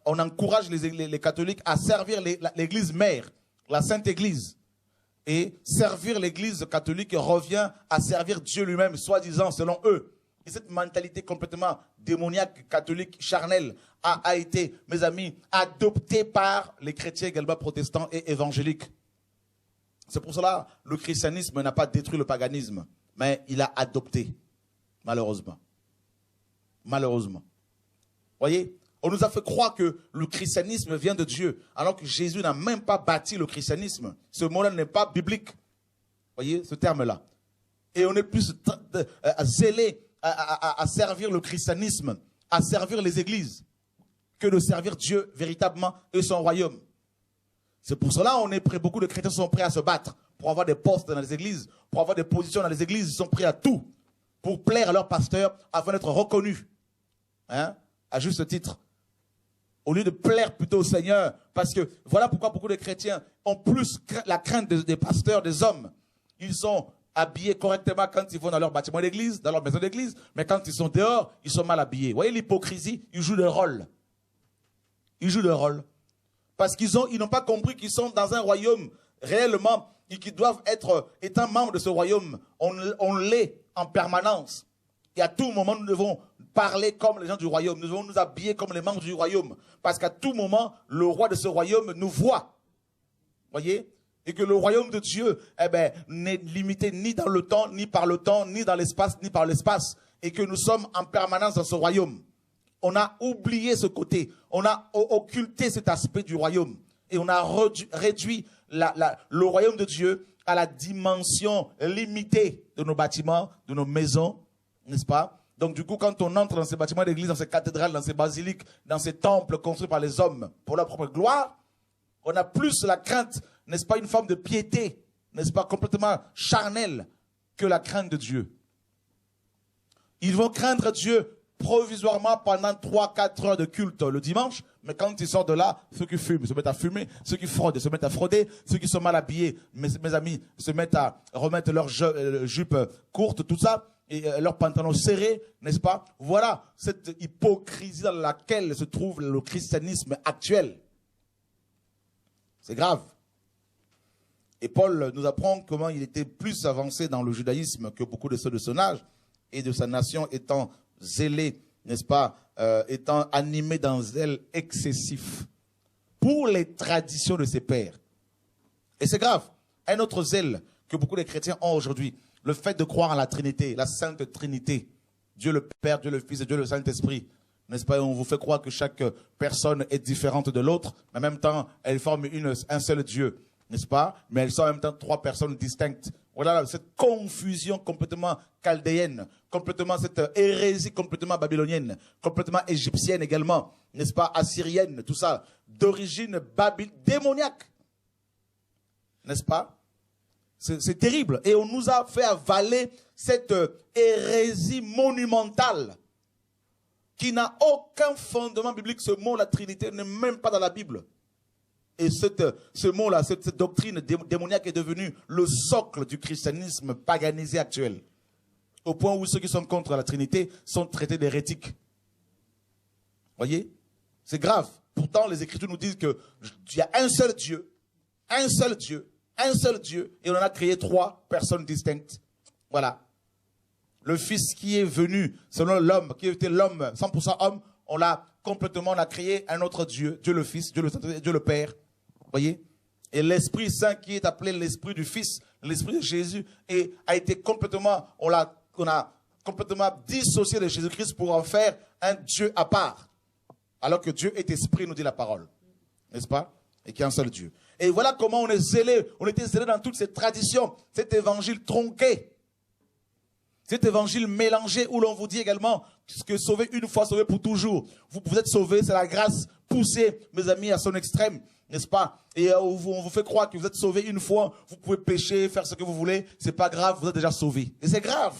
on encourage les catholiques à servir l'Église mère, la Sainte Église. Et servir l'Église catholique revient à servir Dieu lui-même, soi-disant, selon eux. Et cette mentalité complètement démoniaque, catholique, charnelle, a été, mes amis, adoptée par les chrétiens également protestants et évangéliques. C'est pour cela que le christianisme n'a pas détruit le paganisme, mais il a adopté, malheureusement. Malheureusement. Voyez, on nous a fait croire que le christianisme vient de Dieu, alors que Jésus n'a même pas bâti le christianisme. Ce mot-là n'est pas biblique. Voyez, ce terme-là. Et on est plus zélé à servir le christianisme, à servir les églises, que de servir Dieu véritablement et son royaume. C'est pour cela qu'on beaucoup de chrétiens sont prêts à se battre pour avoir des postes dans les églises, pour avoir des positions dans les églises. Ils sont prêts à tout pour plaire à leur pasteur afin d'être reconnus, hein, à juste titre. Au lieu de plaire plutôt au Seigneur, parce que voilà pourquoi beaucoup de chrétiens ont plus la crainte des pasteurs, des hommes. Ils sont habillés correctement quand ils vont dans leur bâtiment d'église, dans leur maison d'église, mais quand ils sont dehors, ils sont mal habillés. Vous voyez l'hypocrisie, ils jouent le rôle. Ils jouent le rôle. Parce ils n'ont pas compris qu'ils sont dans un royaume réellement et qu'ils doivent étant membres de ce royaume, on l'est en permanence. Et à tout moment, nous devons parler comme les gens du royaume. Nous devons nous habiller comme les membres du royaume. Parce qu'à tout moment, le roi de ce royaume nous voit. Voyez? Et que le royaume de Dieu, n'est limité ni dans le temps, ni par le temps, ni dans l'espace, ni par l'espace. Et que nous sommes en permanence dans ce royaume. On a oublié ce côté. On a occulté cet aspect du royaume. Et on a réduit le royaume de Dieu à la dimension limitée de nos bâtiments, de nos maisons, n'est-ce pas? Donc du coup, quand on entre dans ces bâtiments d'église, dans ces cathédrales, dans ces basiliques, dans ces temples construits par les hommes pour leur propre gloire, on a plus la crainte, n'est-ce pas, une forme de piété, n'est-ce pas, complètement charnelle, que la crainte de Dieu. Ils vont craindre Dieu provisoirement pendant 3-4 heures de culte le dimanche, mais quand ils sortent de là, ceux qui fument se mettent à fumer, ceux qui fraudent se mettent à frauder, ceux qui sont mal habillés, mes amis, se mettent à remettre leurs jupes courtes, tout ça, et leurs pantalons serrés, n'est-ce pas? Voilà cette hypocrisie dans laquelle se trouve le christianisme actuel. C'est grave. Et Paul nous apprend comment il était plus avancé dans le judaïsme que beaucoup de ceux de son âge, et de sa nation étant zélé, n'est-ce pas, étant animé d'un zèle excessif pour les traditions de ses pères. Et c'est grave. Un autre zèle que beaucoup de chrétiens ont aujourd'hui, le fait de croire en la Trinité, la Sainte Trinité, Dieu le Père, Dieu le Fils et Dieu le Saint-Esprit. N'est-ce pas? On vous fait croire que chaque personne est différente de l'autre, mais en même temps, elles forment un seul Dieu, n'est-ce pas? Mais elles sont en même temps 3 personnes distinctes. Voilà cette confusion complètement chaldéenne, complètement cette hérésie complètement babylonienne, complètement égyptienne également, n'est-ce pas? Assyrienne, tout ça, d'origine démoniaque, n'est-ce pas? C'est terrible. Et on nous a fait avaler cette hérésie monumentale qui n'a aucun fondement biblique. Ce mot, la Trinité, n'est même pas dans la Bible. Et ce mot-là, cette doctrine démoniaque est devenue le socle du christianisme paganisé actuel. Au point où ceux qui sont contre la Trinité sont traités d'hérétiques. Voyez? C'est grave. Pourtant, les Écritures nous disent qu'il y a un seul Dieu, un seul Dieu, un seul Dieu, et on en a créé 3 personnes distinctes. Voilà. Le Fils qui est venu, selon l'homme, qui était l'homme, 100% homme, on a créé un autre Dieu, Dieu le Fils, Dieu le Saint, Dieu le Père. Voyez? Et l'Esprit Saint qui est appelé l'Esprit du Fils, l'Esprit de Jésus, et a été complètement, on a complètement dissocié de Jésus-Christ pour en faire un Dieu à part. Alors que Dieu est esprit, nous dit la parole. N'est-ce pas? Et qu'il y a un seul Dieu. Et voilà comment on est zélé. On était zélé dans toutes ces traditions. Cet évangile tronqué. Cet évangile mélangé où l'on vous dit également que sauvé une fois, sauvé pour toujours. Vous êtes sauvés, c'est la grâce poussée, mes amis, à son extrême. N'est-ce pas? Et on vous fait croire que vous êtes sauvés une fois, vous pouvez pécher, faire ce que vous voulez. C'est pas grave, vous êtes déjà sauvés. Et c'est grave.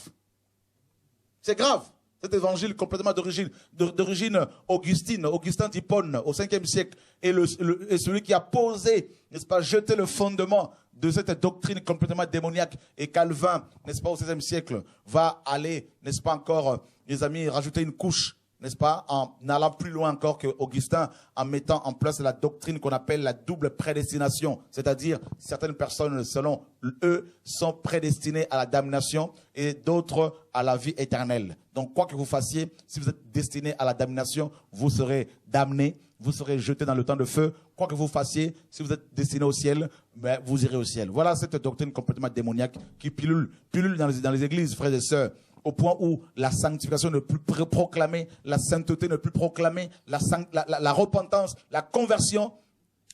C'est grave. Cet évangile complètement d'origine augustine, Augustin d'Hippone, au 5e siècle, est celui qui a posé, n'est-ce pas, jeté le fondement de cette doctrine complètement démoniaque. Et Calvin, n'est-ce pas, au 16e siècle, va aller, n'est-ce pas encore, les amis, rajouter une couche, n'est-ce pas, en allant plus loin encore que Augustin, en mettant en place la doctrine qu'on appelle la double prédestination. C'est-à-dire, certaines personnes, selon eux, sont prédestinées à la damnation et d'autres à la vie éternelle. Donc, quoi que vous fassiez, si vous êtes destiné à la damnation, vous serez damné, vous serez jeté dans le temps de feu. Quoi que vous fassiez, si vous êtes destiné au ciel, ben, vous irez au ciel. Voilà cette doctrine complètement démoniaque qui pilule dans les églises, frères et sœurs. Au point où la sanctification ne plus proclamée, la sainteté ne plus proclamée, la repentance, la conversion.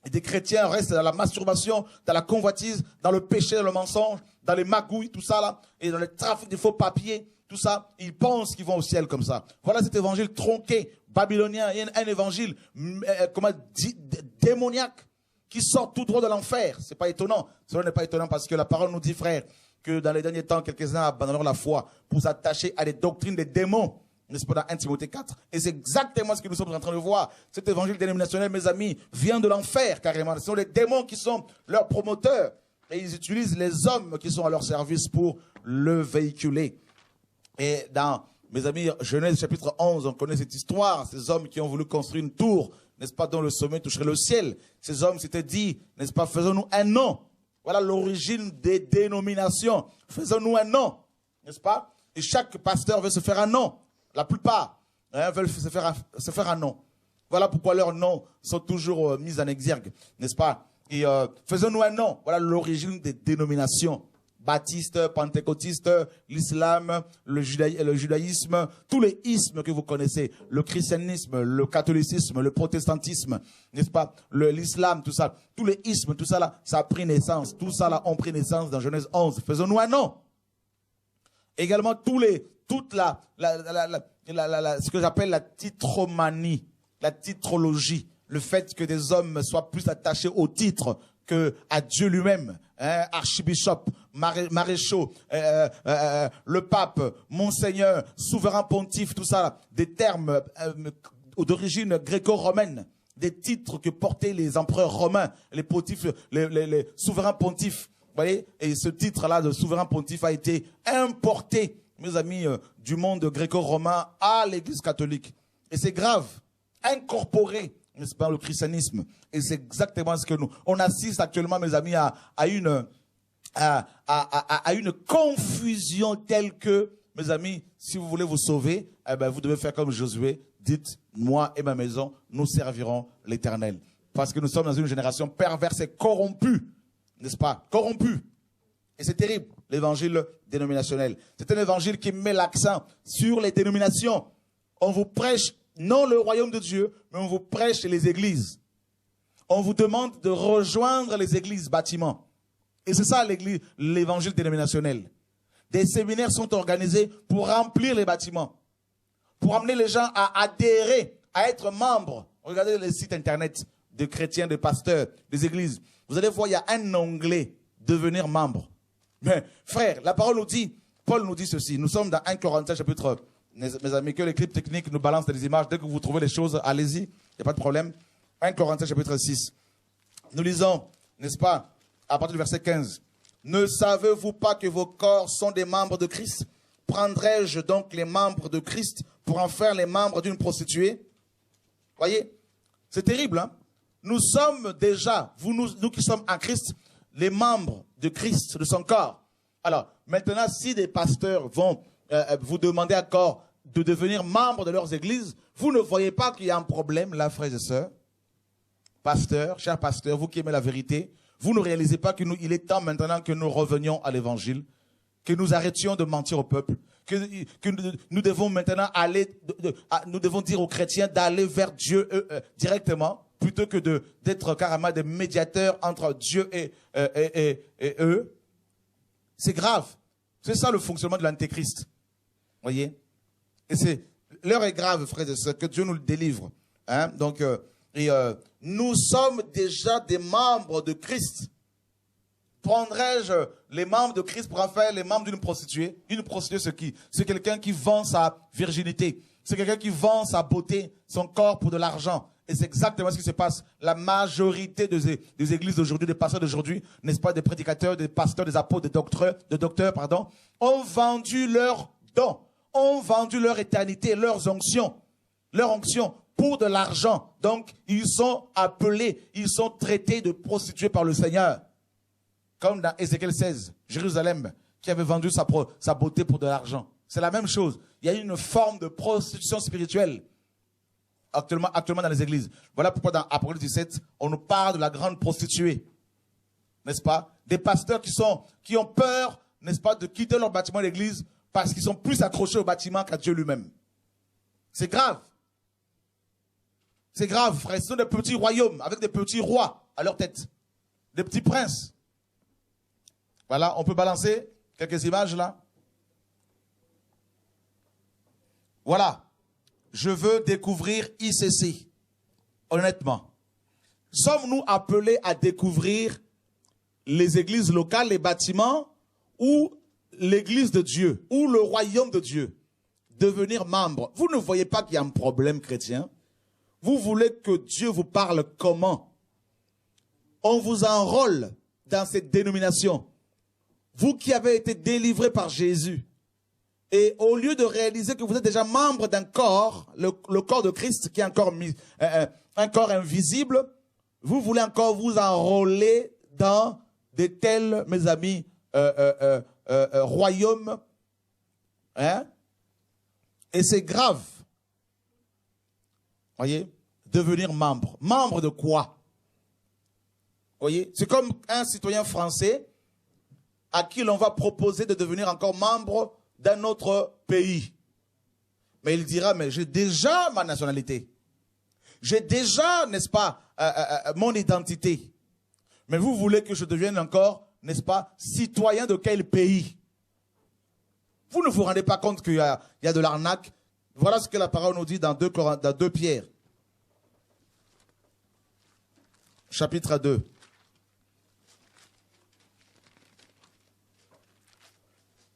Et des chrétiens restent dans la masturbation, dans la convoitise, dans le péché, dans le mensonge, dans les magouilles, tout ça là, et dans le trafic de faux papiers, tout ça. Ils pensent qu'ils vont au ciel comme ça. Voilà cet évangile tronqué, babylonien, et un évangile démoniaque qui sort tout droit de l'enfer. C'est pas étonnant. Cela n'est pas étonnant parce que la parole nous dit, frère, que dans les derniers temps, quelques-uns abandonneront la foi pour s'attacher à des doctrines des démons, n'est-ce pas, dans 1 Timothée 4. Et c'est exactement ce que nous sommes en train de voir. Cet évangile dénominationnel, mes amis, vient de l'enfer, carrément. Ce sont les démons qui sont leurs promoteurs. Et ils utilisent les hommes qui sont à leur service pour le véhiculer. Et dans, mes amis, Genèse chapitre 11, on connaît cette histoire. Ces hommes qui ont voulu construire une tour, n'est-ce pas, dont le sommet toucherait le ciel. Ces hommes s'étaient dit, n'est-ce pas, faisons-nous un nom. Voilà l'origine des dénominations. Faisons-nous un nom, n'est-ce pas? Et chaque pasteur veut se faire un nom. La plupart veulent se faire un nom. Voilà pourquoi leurs noms sont toujours mis en exergue, n'est-ce pas? Et faisons-nous un nom. Voilà l'origine des dénominations. Baptiste, pentecôtiste, l'islam, le judaïsme, tous les ismes que vous connaissez, le christianisme, le catholicisme, le protestantisme, n'est-ce pas, l'islam, tout ça, tous les ismes, tout ça là, ça a pris naissance, tout ça là ont pris naissance dans Genèse 11. Faisons-nous un nom. Également ce que j'appelle la titromanie, la titrologie, le fait que des hommes soient plus attachés au titre que à Dieu lui-même, hein, archibishop, maréchaux, le pape, monseigneur, souverain pontife, tout ça, des termes d'origine gréco-romaine, des titres que portaient les empereurs romains, les pontifes, les souverains pontifes, vous voyez, et ce titre-là de souverain pontife a été importé, mes amis, du monde gréco-romain à l'église catholique. Et c'est grave, incorporé, n'est-ce pas, le christianisme. Et c'est exactement ce que on assiste actuellement, mes amis, à une confusion telle que, mes amis, si vous voulez vous sauver, eh ben, vous devez faire comme Josué. Dites, moi et ma maison, nous servirons l'Éternel. Parce que nous sommes dans une génération perverse et corrompue. N'est-ce pas? Corrompue. Et c'est terrible, l'évangile dénominationnel. C'est un évangile qui met l'accent sur les dénominations. On vous prêche non le royaume de Dieu, mais on vous prêche les églises. On vous demande de rejoindre les églises bâtiments. Et c'est ça l'évangile dénominationnel. Des séminaires sont organisés pour remplir les bâtiments, pour amener les gens à adhérer, à être membres. Regardez les sites internet de chrétiens, de pasteurs, des églises. Vous allez voir, il y a un onglet « Devenir membre ». Mais frère, la parole nous dit, Paul nous dit ceci. Nous sommes dans 1 Corinthiens chapitre, mes amis, que l'équipe technique nous balance des images. Dès que vous trouvez les choses, allez-y, il n'y a pas de problème. 1 Corinthiens chapitre 6. Nous lisons, n'est-ce pas, à partir du verset 15. Ne savez-vous pas que vos corps sont des membres de Christ? Prendrai-je donc les membres de Christ pour en faire les membres d'une prostituée? Voyez, c'est terrible, hein? Nous sommes déjà, nous qui sommes en Christ, les membres de Christ, de son corps. Alors, maintenant, si des pasteurs vont vous demander encore de devenir membres de leurs églises, vous ne voyez pas qu'il y a un problème là, frères et sœurs? Pasteurs, chers pasteurs, vous qui aimez la vérité, vous ne réalisez pas qu'il est temps maintenant que nous revenions à l'évangile, que nous arrêtions de mentir au peuple, que nous devons maintenant aller, nous devons dire aux chrétiens d'aller vers Dieu directement, plutôt que d'être carrément des médiateurs entre Dieu et eux. C'est grave. C'est ça le fonctionnement de l'antéchrist. Voyez? Et l'heure est grave, frères et sœurs, que Dieu nous le délivre. Hein? Donc, nous sommes déjà des membres de Christ. Prendrais-je les membres de Christ pour en faire les membres d'une prostituée? Une prostituée, c'est qui? C'est quelqu'un qui vend sa virginité. C'est quelqu'un qui vend sa beauté, son corps pour de l'argent. Et c'est exactement ce qui se passe. La majorité des églises d'aujourd'hui, des pasteurs d'aujourd'hui, n'est-ce pas, des prédicateurs, des pasteurs, des apôtres, des docteurs, ont vendu leurs dons, ont vendu leur éternité, leur onction pour de l'argent. Donc, ils sont appelés, ils sont traités de prostituées par le Seigneur. Comme dans Ézéchiel 16, Jérusalem, qui avait vendu sa beauté pour de l'argent. C'est la même chose. Il y a une forme de prostitution spirituelle actuellement dans les églises. Voilà pourquoi dans Apocalypse 17, on nous parle de la grande prostituée. N'est-ce pas? Des pasteurs qui ont peur, n'est-ce pas, de quitter leur bâtiment d'église parce qu'ils sont plus accrochés au bâtiment qu'à Dieu lui-même. C'est grave. C'est grave, frère. Ce sont des petits royaumes avec des petits rois à leur tête. Des petits princes. Voilà, on peut balancer quelques images là. Voilà. Je veux découvrir ICC. Honnêtement. Sommes-nous appelés à découvrir les églises locales, les bâtiments, ou l'église de Dieu, ou le royaume de Dieu? Devenir membre. Vous ne voyez pas qu'il y a un problème chrétien? Vous voulez que Dieu vous parle comment? On vous enrôle dans cette dénomination. Vous qui avez été délivrés par Jésus. Et au lieu de réaliser que vous êtes déjà membre d'un corps, le corps de Christ, qui est un corps invisible, vous voulez encore vous enrôler dans de tels, mes amis, royaumes. Hein? Et c'est grave. Voyez? Devenir membre. Membre de quoi? Voyez? C'est comme un citoyen français à qui l'on va proposer de devenir encore membre d'un autre pays. Mais il dira, mais j'ai déjà ma nationalité. J'ai déjà, n'est-ce pas, mon identité. Mais vous voulez que je devienne encore, n'est-ce pas, citoyen de quel pays? Vous ne vous rendez pas compte qu'il y a de l'arnaque? Voilà ce que la parole nous dit dans 2 Pierre. Chapitre 2.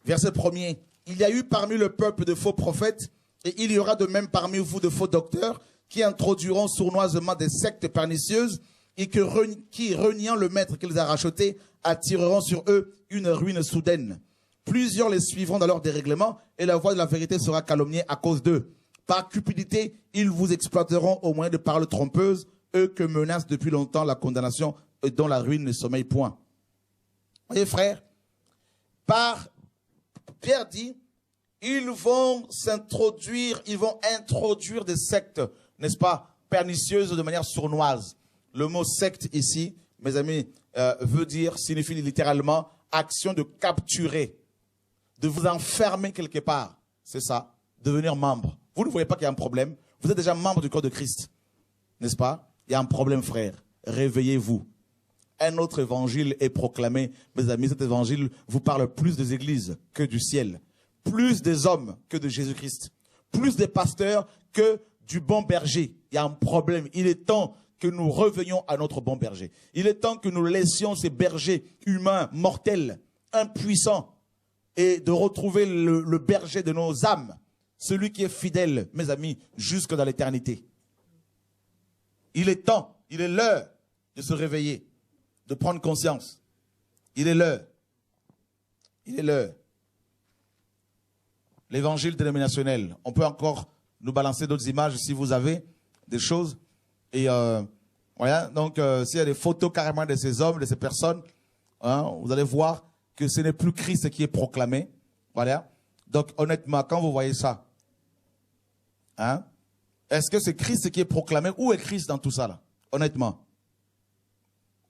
Verset 1er. Il y a eu parmi le peuple de faux prophètes, et il y aura de même parmi vous de faux docteurs, qui introduiront sournoisement des sectes pernicieuses, et qui, reniant le maître qu'ils ont racheté, attireront sur eux une ruine soudaine. Plusieurs les suivront dans leur dérèglement, et la voix de la vérité sera calomniée à cause d'eux. Par cupidité, ils vous exploiteront au moyen de paroles trompeuses, eux que menace depuis longtemps la condamnation, et dont la ruine ne sommeille point. Voyez, frères, Pierre dit, ils vont introduire des sectes, n'est-ce pas, pernicieuses de manière sournoise. Le mot secte ici, mes amis, signifie littéralement action de capturer, de vous enfermer quelque part. C'est ça, devenir membre. Vous ne voyez pas qu'il y a un problème? Vous êtes déjà membre du corps de Christ, n'est-ce pas? Il y a un problème, frère. Réveillez-vous. Un autre évangile est proclamé. Mes amis, cet évangile vous parle plus des églises que du ciel. Plus des hommes que de Jésus-Christ. Plus des pasteurs que du bon berger. Il y a un problème. Il est temps que nous revenions à notre bon berger. Il est temps que nous laissions ces bergers humains, mortels, impuissants, et de retrouver le berger de nos âmes. Celui qui est fidèle, mes amis, jusque dans l'éternité. Il est temps, il est l'heure de se réveiller, de prendre conscience. Il est l'heure. Il est l'heure. l'évangile dénominationnel. On peut encore nous balancer d'autres images si vous avez des choses. Et voilà, donc s'il y a des photos carrément de ces hommes, de ces personnes, hein, vous allez voir que ce n'est plus Christ qui est proclamé. Voilà. Donc honnêtement, quand vous voyez ça, hein, est-ce que c'est Christ qui est proclamé? Où est Christ dans tout ça là? Honnêtement.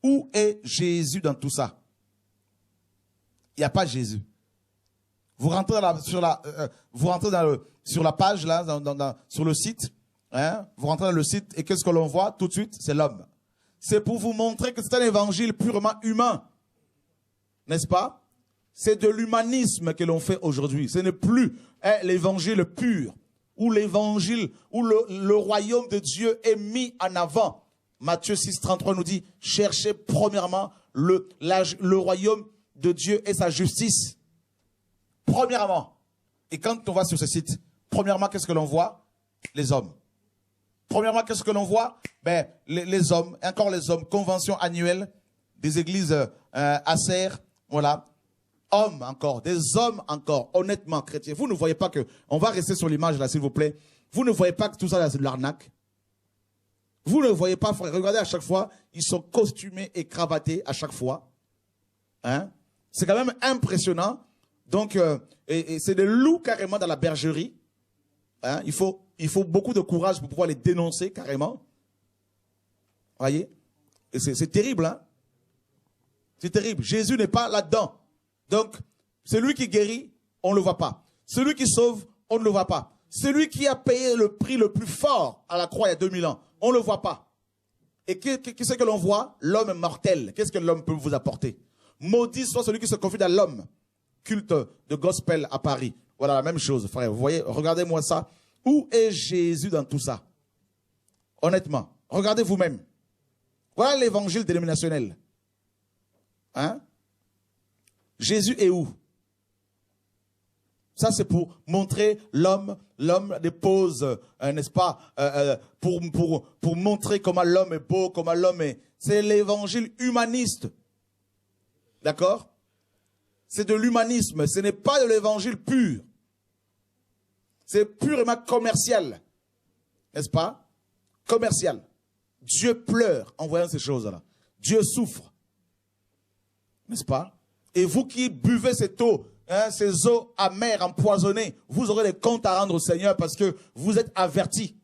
Où est Jésus dans tout ça? Il n'y a pas Jésus. Vous rentrez sur la page là, sur le site, hein, vous rentrez dans le site et qu'est-ce que l'on voit tout de suite? C'est l'homme. C'est pour vous montrer que c'est un évangile purement humain, n'est-ce pas? C'est de l'humanisme que l'on fait aujourd'hui. Ce n'est plus l'évangile pur, où l'évangile, où le royaume de Dieu est mis en avant. Matthieu 6, 33 nous dit, cherchez premièrement le royaume de Dieu et sa justice. Premièrement. Et quand on va sur ce site, premièrement, qu'est-ce que l'on voit? Les hommes. Premièrement, qu'est-ce que l'on voit? Ben, les hommes, encore les hommes, convention annuelle des églises Acer, voilà. Hommes encore, des hommes encore, honnêtement chrétiens. Vous ne voyez pas que, on va rester sur l'image là, s'il vous plaît. Vous ne voyez pas que tout ça c'est de l'arnaque? Vous ne voyez pas, frère, regardez à chaque fois, ils sont costumés et cravatés à chaque fois. Hein? C'est quand même impressionnant. Donc, et c'est des loups carrément dans la bergerie. Hein? Il faut beaucoup de courage pour pouvoir les dénoncer carrément. Voyez? Et c'est terrible, hein? C'est terrible. Jésus n'est pas là-dedans. Donc, celui qui guérit, on ne le voit pas. Celui qui sauve, on ne le voit pas. Celui qui a payé le prix le plus fort à la croix il y a 2000 ans, on ne le voit pas. Et qu'est-ce que l'on voit? L'homme mortel. Qu'est-ce que l'homme peut vous apporter? Maudit soit celui qui se confie à l'homme. Culte de gospel à Paris. Voilà la même chose, frère. Vous voyez, regardez-moi ça. Où est Jésus dans tout ça? Honnêtement, regardez vous-même. Voilà l'évangile dénominationnel. Hein? Jésus est où? Ça, c'est pour montrer l'homme dépose, n'est-ce pas, pour montrer comment l'homme est beau, comment l'homme est... C'est l'évangile humaniste. D'accord? C'est de l'humanisme. Ce n'est pas de l'évangile pur. C'est purement commercial. N'est-ce pas? Commercial. Dieu pleure en voyant ces choses-là. Dieu souffre. N'est-ce pas? Et vous qui buvez cette eau, hein, ces eaux amères, empoisonnées, vous aurez des comptes à rendre au Seigneur parce que vous êtes avertis.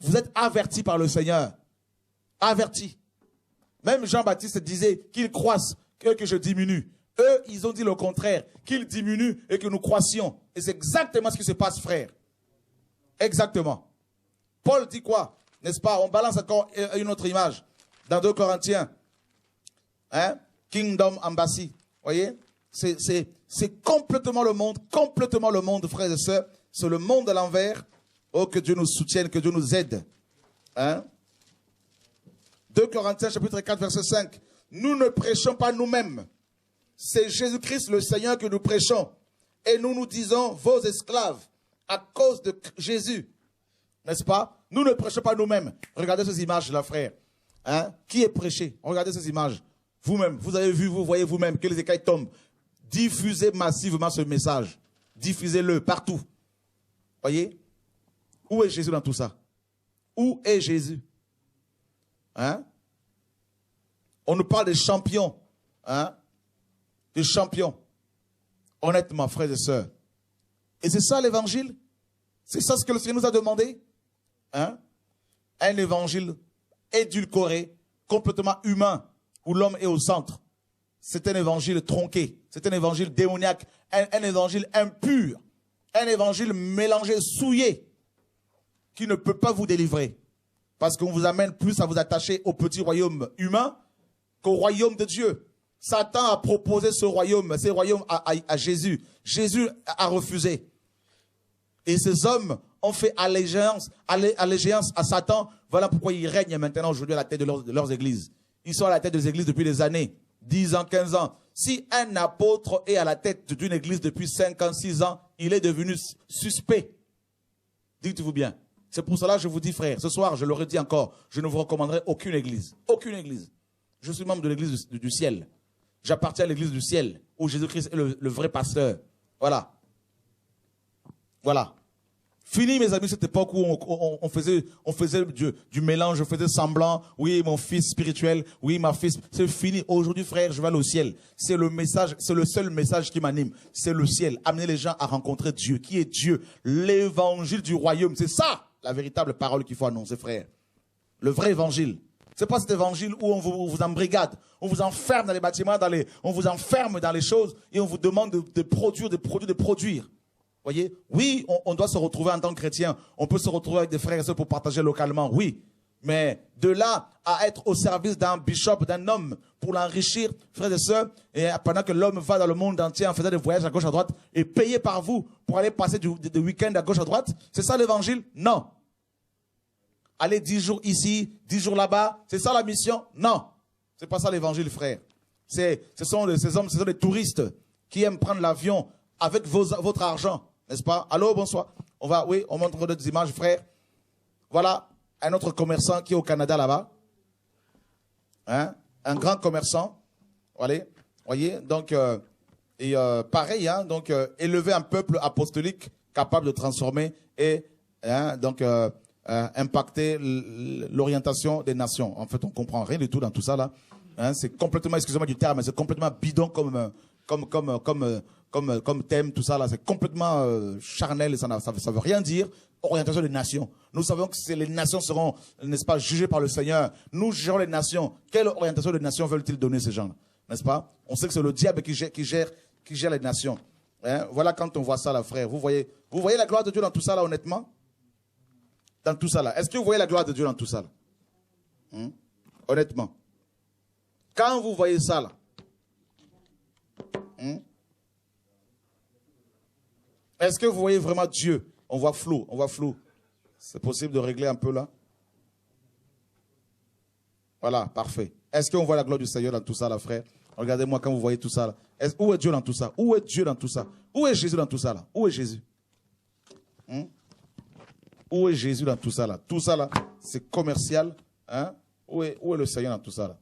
Vous êtes avertis par le Seigneur. Avertis. Même Jean-Baptiste disait qu'il croisse, que je diminue. Eux, ils ont dit le contraire, qu'ils diminuent et que nous croissions. Et c'est exactement ce qui se passe, frère. Exactement. Paul dit quoi? N'est-ce pas? On balance encore une autre image. Dans 2 Corinthiens. Hein? Kingdom Embassy. Voyez? C'est complètement le monde, frères et sœurs. C'est le monde à l'envers. Oh, que Dieu nous soutienne, que Dieu nous aide. Hein? 2 Corinthiens, chapitre 4, verset 5. Nous ne prêchons pas nous-mêmes. C'est Jésus-Christ le Seigneur que nous prêchons. Et nous nous disons vos esclaves à cause de Jésus. N'est-ce pas? Nous ne prêchons pas nous-mêmes. Regardez ces images-là, frère. Hein? Qui est prêché? Regardez ces images. Vous-même, vous avez vu, vous voyez vous-même que les écailles tombent. Diffusez massivement ce message. Diffusez-le partout. Voyez? Où est Jésus dans tout ça? Où est Jésus? Hein? On nous parle des champions. Hein? Des champions. Honnêtement, frères et sœurs. Et c'est ça l'évangile? C'est ça ce que le Seigneur nous a demandé? Hein? Un évangile édulcoré, complètement humain, où l'homme est au centre. C'est un évangile tronqué. C'est un évangile démoniaque. Un évangile impur. Un évangile mélangé, souillé, qui ne peut pas vous délivrer. Parce qu'on vous amène plus à vous attacher au petit royaume humain qu'au royaume de Dieu. Satan a proposé ce royaume à Jésus. Jésus a refusé. Et ces hommes ont fait allégeance à Satan. Voilà pourquoi ils règnent maintenant aujourd'hui à la tête de leurs églises. Ils sont à la tête des églises depuis des années, 10 ans, 15 ans. Si un apôtre est à la tête d'une église depuis 5 ans, 6 ans, il est devenu suspect. Dites-vous bien. C'est pour cela que je vous dis, frère, ce soir, je le redis encore, je ne vous recommanderai aucune église. Aucune église. Je suis membre de l'église du ciel. J'appartiens à l'église du ciel, où Jésus-Christ est le vrai pasteur. Voilà. Voilà. Fini, mes amis, cette époque où on faisait du mélange, on faisait semblant. Oui, mon fils spirituel. Oui, ma fille. C'est fini. Aujourd'hui, frère, je vais aller au ciel. C'est le message, c'est le seul message qui m'anime. C'est le ciel. Amener les gens à rencontrer Dieu. Qui est Dieu? L'évangile du royaume. C'est ça, la véritable parole qu'il faut annoncer, frère. Le vrai évangile. C'est pas cet évangile où on vous embrigade. On vous enferme dans les bâtiments, on vous enferme dans les choses et on vous demande de produire, de produire. Voyez, oui, on doit se retrouver en tant que chrétien. On peut se retrouver avec des frères et sœurs pour partager localement, oui. Mais de là à être au service d'un bishop, d'un homme, pour l'enrichir, frères et sœurs, et pendant que l'homme va dans le monde entier en faisant des voyages à gauche à droite et payé par vous pour aller passer des week-ends à gauche à droite, c'est ça l'évangile? Non. Aller 10 jours ici, 10 jours là-bas, c'est ça la mission? Non. C'est pas ça l'évangile, frère. Ce sont des touristes qui aiment prendre l'avion avec votre argent. N'est-ce pas? Allô, bonsoir. On montre d'autres images, frère. Voilà un autre commerçant qui est au Canada là-bas. Hein? Un grand commerçant. Voyez, donc, pareil, hein, donc, élever un peuple apostolique capable de transformer et impacter l'orientation des nations. En fait, on comprend rien du tout dans tout ça là. Hein? C'est complètement, excusez-moi du terme, mais c'est complètement bidon comme thème, tout ça là, c'est complètement charnel et ça veut rien dire. Orientation des nations. Nous savons que les nations seront, n'est-ce pas, jugées par le Seigneur. Nous jugerons les nations. Quelle orientation des nations veulent-ils donner ces gens, n'est-ce pas? On sait que c'est le diable qui gère les nations. Hein? Voilà quand on voit ça là, frère. Vous voyez la gloire de Dieu dans tout ça là, honnêtement? Dans tout ça là. Est-ce que vous voyez la gloire de Dieu dans tout ça là? Honnêtement. Quand vous voyez ça là, est-ce que vous voyez vraiment Dieu? On voit flou. C'est possible de régler un peu là? Voilà, parfait. Est-ce qu'on voit la gloire du Seigneur dans tout ça là, frère? Regardez-moi quand vous voyez tout ça là. Où est Dieu dans tout ça? Où est Dieu dans tout ça? Où est Jésus dans tout ça là? Où est Jésus? Où est Jésus dans tout ça là? Tout ça là, c'est commercial. Hein? Où est le Seigneur dans tout ça là?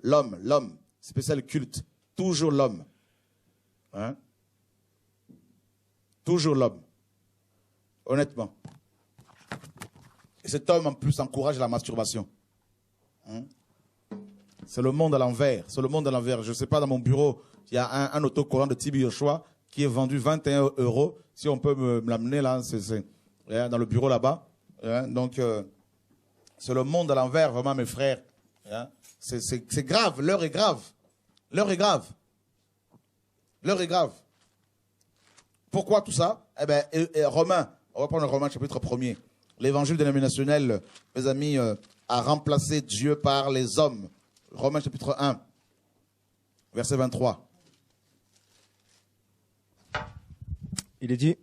L'homme. Spécial culte. Toujours l'homme. Hein? Toujours l'homme. Honnêtement. Et cet homme, en plus, encourage la masturbation. Hein? C'est le monde à l'envers. C'est le monde à l'envers. Je ne sais pas, dans mon bureau, il y a un autocollant de Tibi Yoshua qui est vendu 21 €. Si on peut me l'amener là, c'est dans le bureau là-bas. Hein? Donc, c'est le monde à l'envers, vraiment, mes frères. Hein? C'est grave. L'heure est grave. L'heure est grave. L'heure est grave. Pourquoi tout ça? Eh bien, Romains, on va prendre Romains chapitre 1er. L'évangile dénominationnel, mes amis, a remplacé Dieu par les hommes. Romains chapitre 1, verset 23. Il est dit: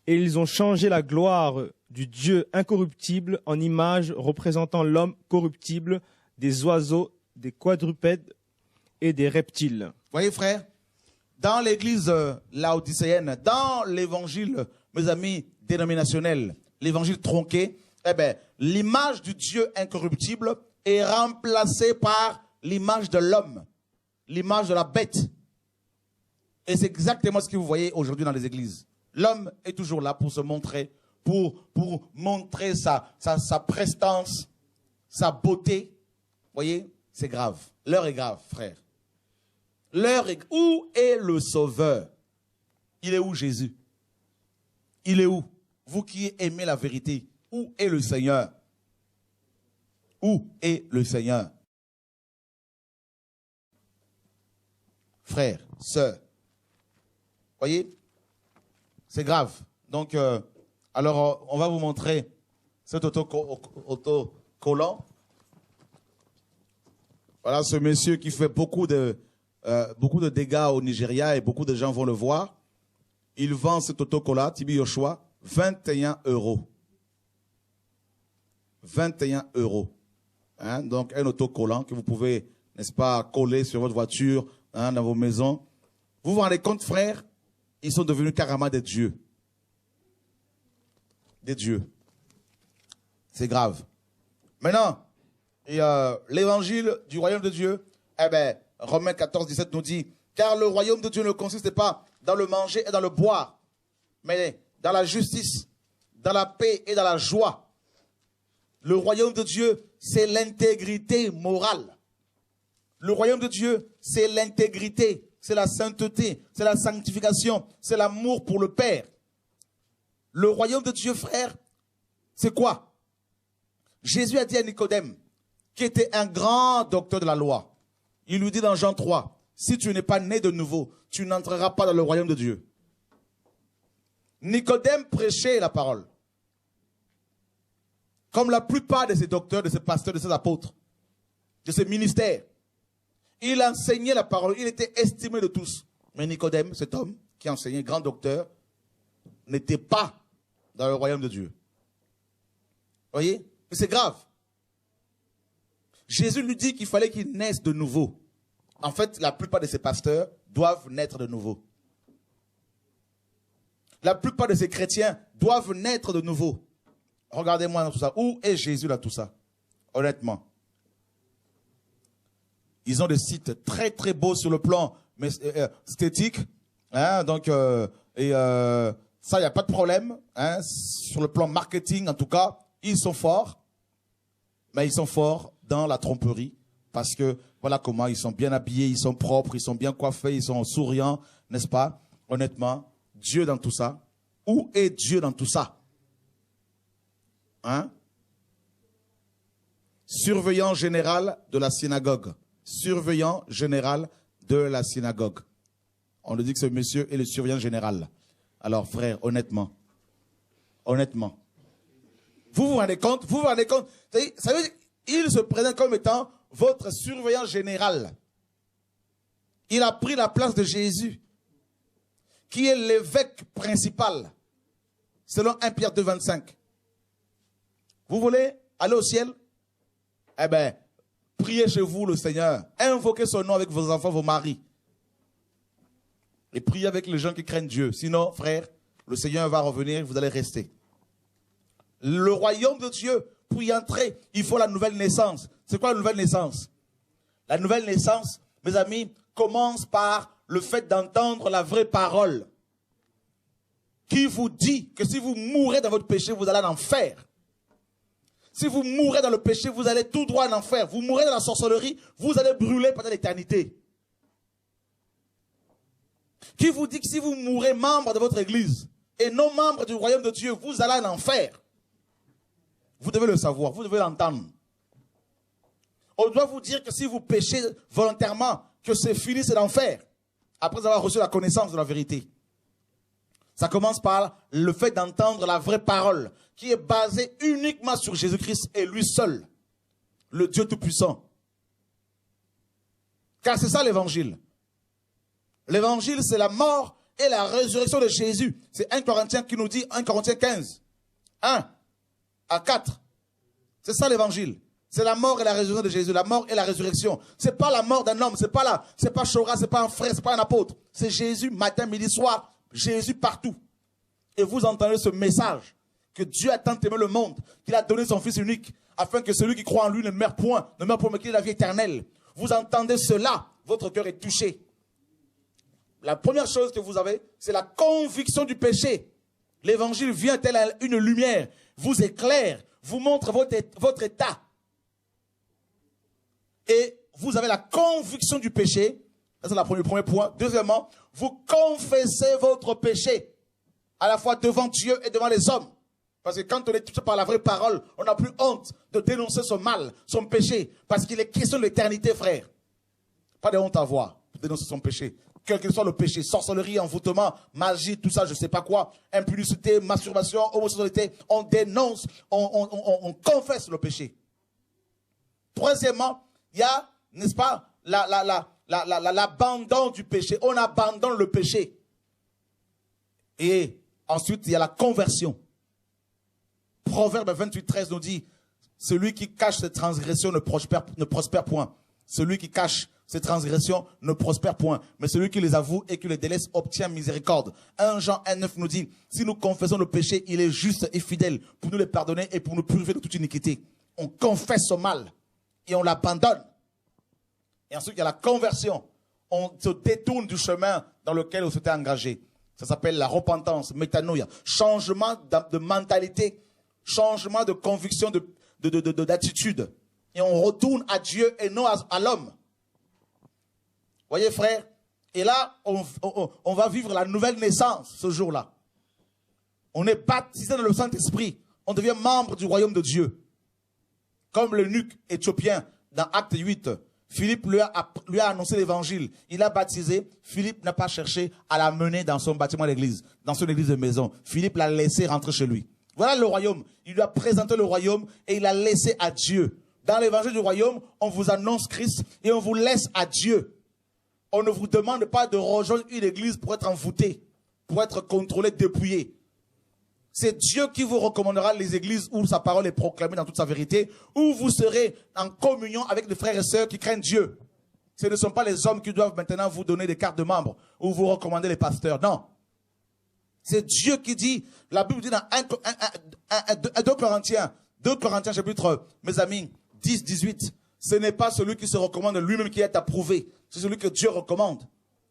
et ils ont changé la gloire du Dieu incorruptible en image représentant l'homme corruptible, des oiseaux, des quadrupèdes et des reptiles. Voyez, frère, dans l'église laodicéenne, dans l'évangile, mes amis, dénominationnel, l'évangile tronqué, eh bien, l'image du Dieu incorruptible est remplacée par l'image de l'homme, l'image de la bête. Et c'est exactement ce que vous voyez aujourd'hui dans les églises. L'homme est toujours là pour se montrer, pour montrer sa prestance, sa beauté. Vous voyez, c'est grave. L'heure est grave, frère. Où est le Sauveur? Il est où Jésus? Il est où? Vous qui aimez la vérité, où est le Seigneur? Où est le Seigneur? Frère, sœur, voyez, c'est grave. Donc, alors, on va vous montrer cet autocollant. Voilà ce monsieur qui fait beaucoup de dégâts au Nigeria et beaucoup de gens vont le voir. Il vend cet autocollant, Tibi Yoshua, 21 €. 21 €. Hein? Donc, un autocollant que vous pouvez, n'est-ce pas, coller sur votre voiture, hein, dans vos maisons. Vous vous rendez compte, frères? Ils sont devenus carrément des dieux. Des dieux. C'est grave. Maintenant, l'évangile du royaume de Dieu, eh bien, Romains 14, 17 nous dit, car le royaume de Dieu ne consiste pas dans le manger et dans le boire, mais dans la justice, dans la paix et dans la joie. Le royaume de Dieu, c'est l'intégrité morale. Le royaume de Dieu, c'est l'intégrité, c'est la sainteté, c'est la sanctification, c'est l'amour pour le Père. Le royaume de Dieu, frère, c'est quoi? Jésus a dit à Nicodème, qui était un grand docteur de la loi, il lui dit dans Jean 3, si tu n'es pas né de nouveau, tu n'entreras pas dans le royaume de Dieu. Nicodème prêchait la parole. Comme la plupart de ces docteurs, de ces pasteurs, de ces apôtres, de ces ministères. Il enseignait la parole, il était estimé de tous. Mais Nicodème, cet homme qui enseignait, grand docteur, n'était pas dans le royaume de Dieu. Vous voyez? Mais c'est grave. Jésus lui dit qu'il fallait qu'il naisse de nouveau. En fait, la plupart de ces pasteurs doivent naître de nouveau. La plupart de ces chrétiens doivent naître de nouveau. Regardez-moi dans tout ça. Où est Jésus dans tout ça? Honnêtement. Ils ont des sites très très beaux sur le plan esthétique. Hein, donc, ça, il n'y a pas de problème. Hein, sur le plan marketing, en tout cas, ils sont forts. Mais ils sont forts dans la tromperie. Parce que voilà comment ils sont bien habillés, ils sont propres, ils sont bien coiffés, ils sont souriants, n'est-ce pas? Honnêtement, Dieu dans tout ça. Où est Dieu dans tout ça? Hein? Surveillant général de la synagogue. Surveillant général de la synagogue. On nous dit que ce monsieur est le surveillant général. Alors frère, honnêtement. Honnêtement. Vous vous rendez compte? Vous vous rendez compte? Ça veut dire, il se présente comme étant votre surveillant général. Il a pris la place de Jésus, qui est l'évêque principal, selon 1 Pierre 2, 25. Vous voulez aller au ciel? Eh bien, priez chez vous le Seigneur. Invoquez son nom avec vos enfants, vos maris. Et priez avec les gens qui craignent Dieu. Sinon, frère, le Seigneur va revenir, vous allez rester. Le royaume de Dieu, pour y entrer, il faut la nouvelle naissance. C'est quoi la nouvelle naissance? La nouvelle naissance, mes amis, commence par le fait d'entendre la vraie parole. Qui vous dit que si vous mourrez dans votre péché, vous allez en enfer. Si vous mourrez dans le péché, vous allez tout droit en enfer. Vous mourrez dans la sorcellerie, vous allez brûler pendant l'éternité. Qui vous dit que si vous mourrez membre de votre église et non membre du royaume de Dieu, vous allez en enfer? Vous devez le savoir, vous devez l'entendre. On doit vous dire que si vous péchez volontairement, que c'est fini, c'est l'enfer. Après avoir reçu la connaissance de la vérité. Ça commence par le fait d'entendre la vraie parole, qui est basée uniquement sur Jésus-Christ et lui seul, le Dieu Tout-Puissant. Car c'est ça l'évangile. L'évangile, c'est la mort et la résurrection de Jésus. C'est 1 Corinthiens qui nous dit, 1 Corinthiens 15, 1 à 4. C'est ça l'évangile. C'est la mort et la résurrection de Jésus, la mort et la résurrection. C'est pas la mort d'un homme, c'est pas Chora, c'est pas un frère, c'est pas un apôtre. C'est Jésus matin, midi, soir, Jésus partout. Et vous entendez ce message que Dieu a tant aimé le monde qu'il a donné son Fils unique afin que celui qui croit en lui ne meure point, mais qu'il ait la vie éternelle. Vous entendez cela, votre cœur est touché. La première chose que vous avez, c'est la conviction du péché. L'évangile vient tel une lumière, vous éclaire, vous montre votre état. Et vous avez la conviction du péché. Ça, c'est le premier point. Deuxièmement, vous confessez votre péché. À la fois devant Dieu et devant les hommes. Parce que quand on est touché par la vraie parole, on n'a plus honte de dénoncer son mal, son péché. Parce qu'il est question de l'éternité, frère. Pas de honte à avoir pour dénoncer son péché. Quel que soit le péché, sorcellerie, envoûtement, magie, tout ça, je ne sais pas quoi, impudicité, masturbation, homosexualité, on dénonce, on confesse le péché. Troisièmement, il y a, n'est-ce pas, l'abandon du péché. On abandonne le péché. Et ensuite, il y a la conversion. Proverbe 28, 13 nous dit, celui qui cache ses transgressions ne prospère point. Celui qui cache ses transgressions ne prospère point. Mais celui qui les avoue et qui les délaisse obtient miséricorde. 1 Jean 1,9 nous dit, si nous confessons le péché, il est juste et fidèle pour nous les pardonner et pour nous purifier de toute iniquité. On confesse ce mal et on l'abandonne. Et ensuite, il y a la conversion. on se détourne du chemin dans lequel on s'était engagé. Ça s'appelle la repentance, métanoïa, changement de mentalité, changement de conviction, d'attitude. Et on retourne à Dieu et non à l'homme. Voyez, frère, et là, on va vivre la nouvelle naissance ce jour-là. On est baptisé dans le Saint-Esprit. On devient membre du royaume de Dieu. Comme l'eunuque éthiopien dans Acte 8. Philippe lui a annoncé l'évangile. Il a baptisé. Philippe n'a pas cherché à la mener dans son bâtiment d'église, dans son église de maison. Philippe l'a laissé rentrer chez lui. Voilà le royaume. Il lui a présenté le royaume et il l'a laissé à Dieu. Dans l'évangile du royaume, on vous annonce Christ et on vous laisse à Dieu. On ne vous demande pas de rejoindre une église pour être envoûté, pour être contrôlé, dépouillé. C'est Dieu qui vous recommandera les églises où sa parole est proclamée dans toute sa vérité, où vous serez en communion avec des frères et sœurs qui craignent Dieu. Ce ne sont pas les hommes qui doivent maintenant vous donner des cartes de membres ou vous recommander les pasteurs. Non. C'est Dieu qui dit, la Bible dit dans 2 Corinthiens chapitre, mes amis, 10, 18, ce n'est pas celui qui se recommande lui-même qui est approuvé, c'est celui que Dieu recommande.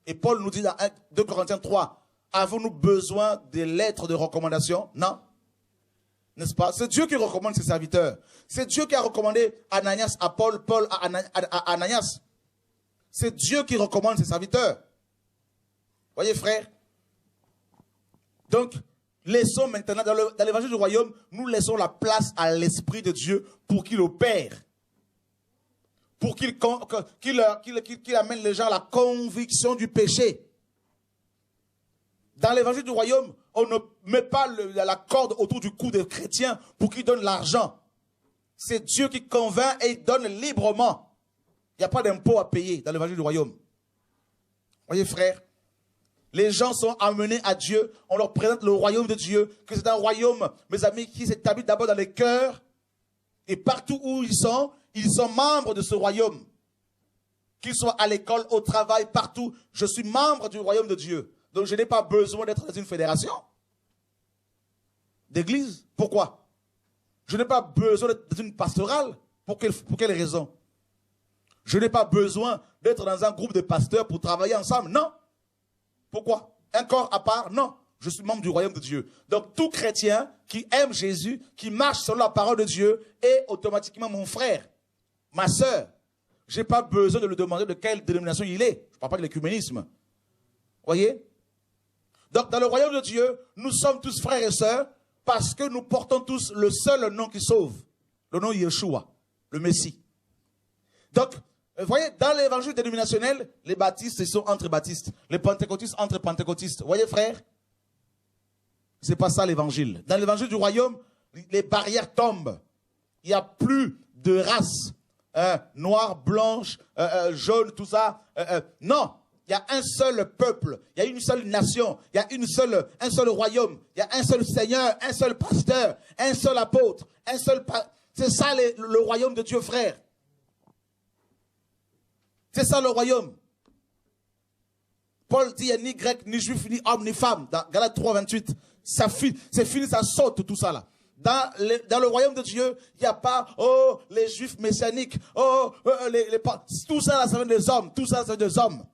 Et Paul nous dit dans 2 Corinthiens 3, avons-nous besoin des lettres de recommandation? Non. N'est-ce pas? C'est Dieu qui recommande ses serviteurs. C'est Dieu qui a recommandé Ananias à Paul, Paul à Ananias. C'est Dieu qui recommande ses serviteurs. Voyez, frère? Donc, laissons maintenant, dans l'évangile du royaume, nous laissons la place à l'Esprit de Dieu pour qu'il opère. Pour qu'il amène les gens à la conviction du péché. Dans l'évangile du royaume, on ne met pas la corde autour du cou des chrétiens pour qu'ils donnent l'argent. C'est Dieu qui convainc et il donne librement. Il n'y a pas d'impôt à payer dans l'évangile du royaume. Voyez, frère, les gens sont amenés à Dieu. On leur présente le royaume de Dieu, que c'est un royaume, mes amis, qui s'établit d'abord dans les cœurs. Et partout où ils sont membres de ce royaume. Qu'ils soient à l'école, au travail, partout. Je suis membre du royaume de Dieu. Donc je n'ai pas besoin d'être dans une fédération d'église. Pourquoi? Je n'ai pas besoin d'être dans une pastorale. Pour quelle raison? Je n'ai pas besoin d'être dans un groupe de pasteurs pour travailler ensemble. Non. Pourquoi? Un corps à part? Non. Je suis membre du royaume de Dieu. Donc tout chrétien qui aime Jésus, qui marche selon la parole de Dieu, est automatiquement mon frère, ma sœur. Je n'ai pas besoin de lui demander de quelle dénomination il est. Je ne parle pas de l'écuménisme. Voyez? Donc, dans le royaume de Dieu, nous sommes tous frères et sœurs parce que nous portons tous le seul nom qui sauve. Le nom Yeshua, le Messie. Donc, vous voyez, dans l'évangile dénominationnel, les baptistes, ils sont entre baptistes. Les pentecôtistes, entre pentecôtistes. Vous voyez, frère? C'est pas ça l'évangile. Dans l'évangile du royaume, les barrières tombent. Il n'y a plus de race. Noire, blanche, jaune, tout ça. Non. Il y a un seul peuple, il y a une seule nation, il y a un seul royaume, il y a un seul Seigneur, un seul pasteur, un seul apôtre, c'est ça le royaume de Dieu, frère. C'est ça le royaume. Paul dit, il n'y a ni grec, ni juif, ni homme, ni femme. Dans Galates 3, 28, c'est fini, ça saute tout ça là. Dans le royaume de Dieu, il n'y a pas, oh, les juifs messianiques, oh, tout ça là, ça vient des hommes, tout ça, ça vient des hommes.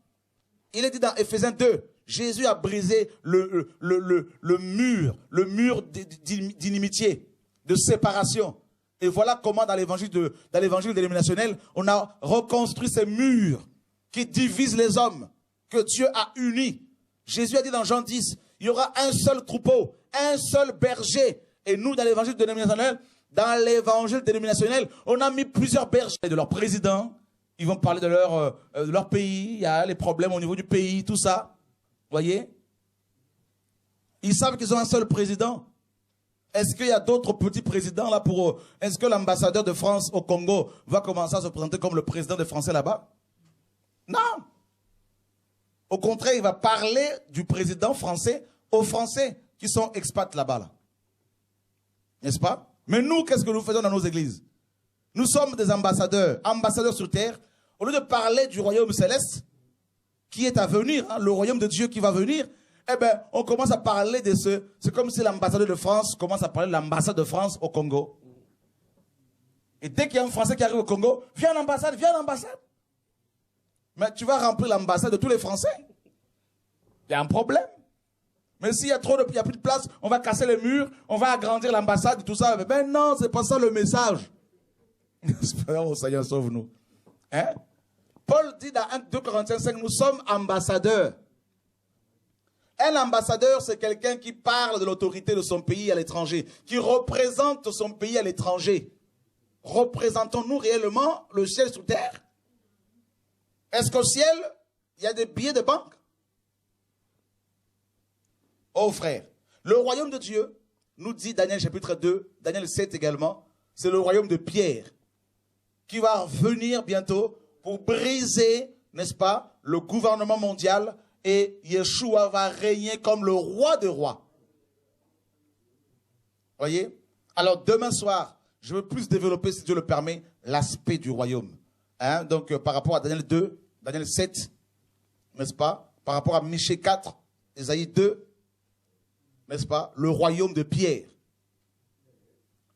Il est dit dans Éphésiens 2, Jésus a brisé le mur d'inimitié, de séparation. Et voilà comment dans l'évangile dénominationnel, on a reconstruit ces murs qui divisent les hommes, que Dieu a unis. Jésus a dit dans Jean 10, il y aura un seul troupeau, un seul berger. Et nous, dans l'évangile dénominationnel, on a mis plusieurs bergers de leurs présidents. Ils vont parler de leur pays, il y a les problèmes au niveau du pays, tout ça. Voyez? Ils savent qu'ils ont un seul président. Est-ce qu'il y a d'autres petits présidents là pour eux? Est-ce que l'ambassadeur de France au Congo va commencer à se présenter comme le président des Français là-bas? Non. Au contraire, il va parler du président français aux Français qui sont expats là-bas. Là. N'est-ce pas? Mais nous, qu'est-ce que nous faisons dans nos églises? Nous sommes des ambassadeurs sur terre. Au lieu de parler du royaume céleste, qui est à venir, hein, le royaume de Dieu qui va venir, eh ben, on commence à parler de c'est comme si l'ambassadeur de France commence à parler de l'ambassade de France au Congo. Et dès qu'il y a un Français qui arrive au Congo, viens à l'ambassade, viens à l'ambassade. Mais tu vas remplir l'ambassade de tous les Français. Il y a un problème. Mais s'il y a il y a plus de place, on va casser les murs, on va agrandir l'ambassade et tout ça. Mais non, c'est pas ça le message. Espérons, Seigneur, sauve-nous. Hein? Paul dit dans 2 Corinthiens 5, nous sommes ambassadeurs. Un ambassadeur, c'est quelqu'un qui parle de l'autorité de son pays à l'étranger, qui représente son pays à l'étranger. Représentons-nous réellement le ciel sous terre? Est-ce qu'au ciel, il y a des billets de banque? Oh frère, le royaume de Dieu, nous dit Daniel chapitre 2, Daniel 7 également, c'est le royaume de Pierre, qui va venir bientôt pour briser, n'est-ce pas, le gouvernement mondial, et Yeshua va régner comme le roi des rois. Voyez? Alors demain soir, je veux plus développer, si Dieu le permet, l'aspect du royaume. Hein? Donc par rapport à Daniel 2, Daniel 7, n'est-ce pas? Par rapport à Michée 4, Ésaïe 2, n'est-ce pas? Le royaume de Pierre.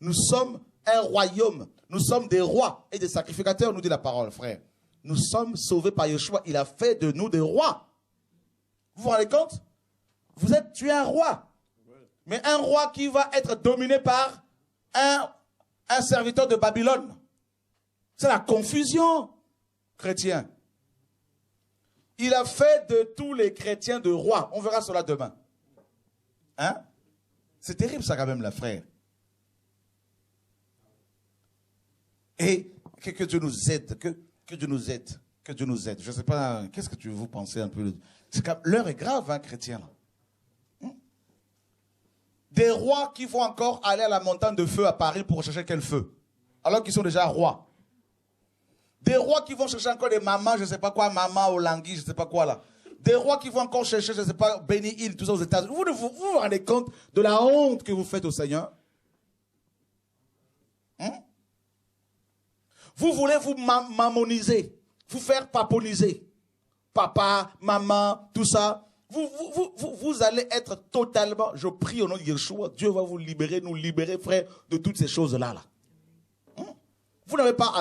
Nous sommes un royaume. Nous sommes des rois et des sacrificateurs, nous dit la parole, frère. Nous sommes sauvés par Yeshua. Il a fait de nous des rois. Vous vous rendez compte? Tu es un roi. Mais un roi qui va être dominé par un serviteur de Babylone. C'est la confusion, chrétien. Il a fait de tous les chrétiens de rois. On verra cela demain. Hein? C'est terrible ça quand même, la frère. Et que Dieu nous aide, que Dieu nous aide, que Dieu nous aide. Je ne sais pas, qu'est-ce que vous pensez un peu? L'heure est grave, hein, chrétien. Là. Des rois qui vont encore aller à la montagne de feu à Paris pour chercher quel feu? Alors qu'ils sont déjà rois. Des rois qui vont chercher encore des mamans, je ne sais pas quoi, maman au Langui, je ne sais pas quoi là. Des rois qui vont encore chercher, je ne sais pas, Benny Hill, tout ça aux États-Unis. Vous rendez compte de la honte que vous faites au Seigneur? Vous voulez vous mammoniser, vous faire paponiser. Papa, maman, tout ça. Vous allez être totalement, je prie au nom de Yeshua, Dieu va vous libérer, nous libérer, frère, de toutes ces choses-là. Là. Vous n'avez pas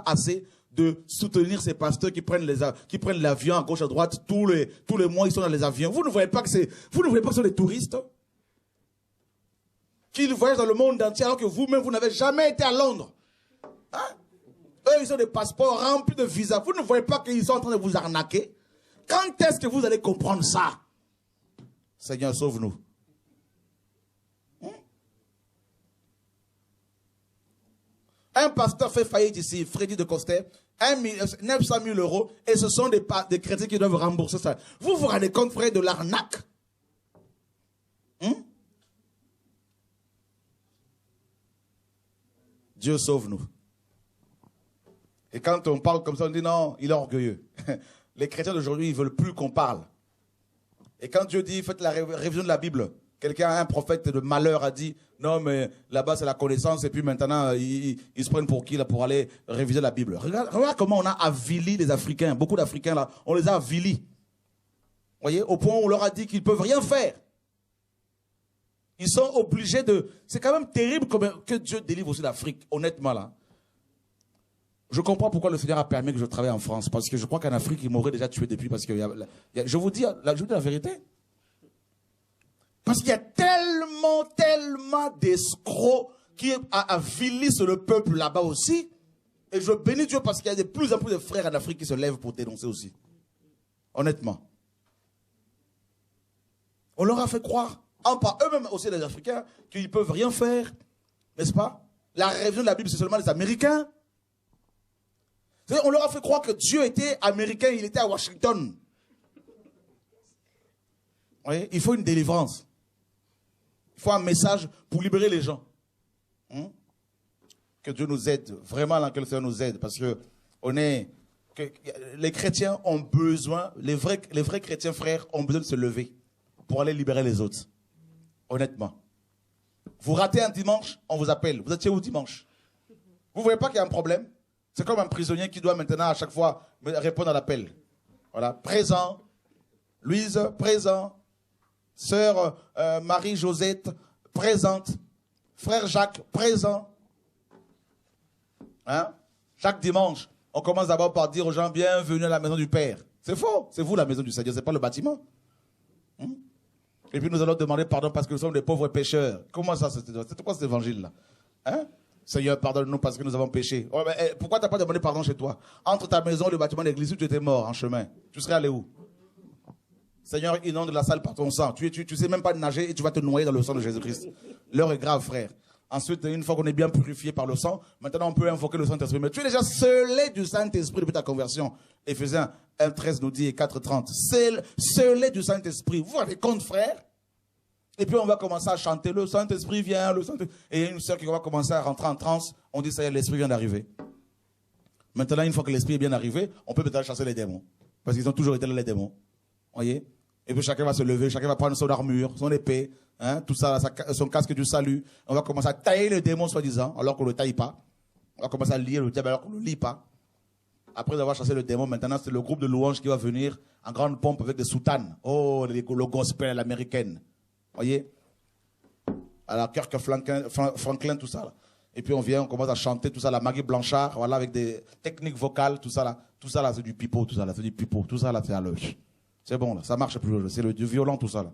assez de soutenir ces pasteurs qui prennent l'avion à gauche, à droite, tous les mois, ils sont dans les avions. Vous ne voyez pas que ce sont des touristes qui voyagent dans le monde entier alors que vous-même, vous n'avez jamais été à Londres. Hein? Eux, ils ont des passeports remplis de visas. Vous ne voyez pas qu'ils sont en train de vous arnaquer? Quand est-ce que vous allez comprendre ça? Seigneur, sauve-nous. Un pasteur fait faillite ici, Freddy de Coster, 900 000 €, et ce sont des chrétiens qui doivent rembourser ça. Vous vous rendez compte, frère, de l'arnaque? Dieu sauve-nous. Et quand on parle comme ça, on dit non, il est orgueilleux. Les chrétiens d'aujourd'hui, ils ne veulent plus qu'on parle. Et quand Dieu dit, faites la révision de la Bible, un prophète de malheur a dit, non mais là-bas c'est la connaissance, et puis maintenant, ils se prennent pour qui là pour aller réviser la Bible. Regarde comment on a avili les Africains, beaucoup d'Africains là, on les a avilis. Vous voyez, au point où on leur a dit qu'ils ne peuvent rien faire. Ils sont obligés de... C'est quand même terrible que Dieu délivre aussi l'Afrique, honnêtement là. Je comprends pourquoi le Seigneur a permis que je travaille en France. Parce que je crois qu'en Afrique, il m'aurait déjà tué depuis. Parce que je vous dis la vérité. Parce qu'il y a tellement d'escrocs qui avilissent le peuple là-bas aussi. Et je bénis Dieu parce qu'il y a de plus en plus de frères en Afrique qui se lèvent pour dénoncer aussi. Honnêtement. On leur a fait croire, par eux-mêmes aussi les Africains, qu'ils ne peuvent rien faire. N'est-ce pas? La révision de la Bible, c'est seulement les Américains. On leur a fait croire que Dieu était américain, il était à Washington. Oui, il faut une délivrance. Il faut un message pour libérer les gens. Que Dieu nous aide, vraiment, que le Seigneur nous aide, parce que les chrétiens ont besoin, les vrais chrétiens frères ont besoin de se lever pour aller libérer les autres. Honnêtement. Vous ratez un dimanche, on vous appelle. Vous étiez où dimanche? Vous ne voyez pas qu'il y a un problème? C'est comme un prisonnier qui doit maintenant à chaque fois répondre à l'appel. Voilà, présent. Louise, présent. Sœur Marie-Josette, présente. Frère Jacques, présent. Hein? Chaque dimanche. On commence d'abord par dire aux gens, bienvenue à la maison du Père. C'est faux. C'est vous la maison du Seigneur, c'est pas le bâtiment. Et puis nous allons demander pardon parce que nous sommes des pauvres pécheurs. Comment ça, c'est quoi cet évangile-là? Hein? Seigneur, pardonne-nous parce que nous avons péché. Oh, mais, pourquoi tu n'as pas demandé pardon chez toi? Entre ta maison et le bâtiment de l'église, tu étais mort en chemin. Tu serais allé où? Seigneur, inonde la salle par ton sang. Tu sais même pas nager et tu vas te noyer dans le sang de Jésus-Christ. L'heure est grave, frère. Ensuite, une fois qu'on est bien purifié par le sang, maintenant on peut invoquer le Saint-Esprit. Mais tu es déjà scellé du Saint-Esprit depuis ta conversion. Éphésiens 1:13 nous dit et 4:30. Scellé du Saint-Esprit. Vous vous rendez compte, frère? Et puis on va commencer à chanter, le Saint-Esprit vient, le Saint-Esprit. Et il y a une sœur qui va commencer à rentrer en transe. On dit, ça y est, l'Esprit vient d'arriver. Maintenant, une fois que l'Esprit est bien arrivé, on peut peut-être chasser les démons. Parce qu'ils ont toujours été là, les démons. Voyez? Et puis chacun va se lever, chacun va prendre son armure, son épée, hein, tout ça, son casque du salut. On va commencer à tailler le démon, soi-disant, alors qu'on ne le taille pas. On va commencer à lier le diable alors qu'on ne le lie pas. Après avoir chassé le démon, maintenant c'est le groupe de louanges qui va venir en grande pompe avec des soutanes. Oh, le gospel à l'américaine. Voyez? Alors, Kirk Franklin, tout ça là. Et puis on vient, on commence à chanter tout ça, la Maggie Blanchard, voilà, avec des techniques vocales, tout ça là. Tout ça là, c'est du pipeau, tout ça là, c'est du pipeau. Tout ça là, c'est à l'œil. C'est bon, là, ça marche plus. C'est du violent, tout ça, là.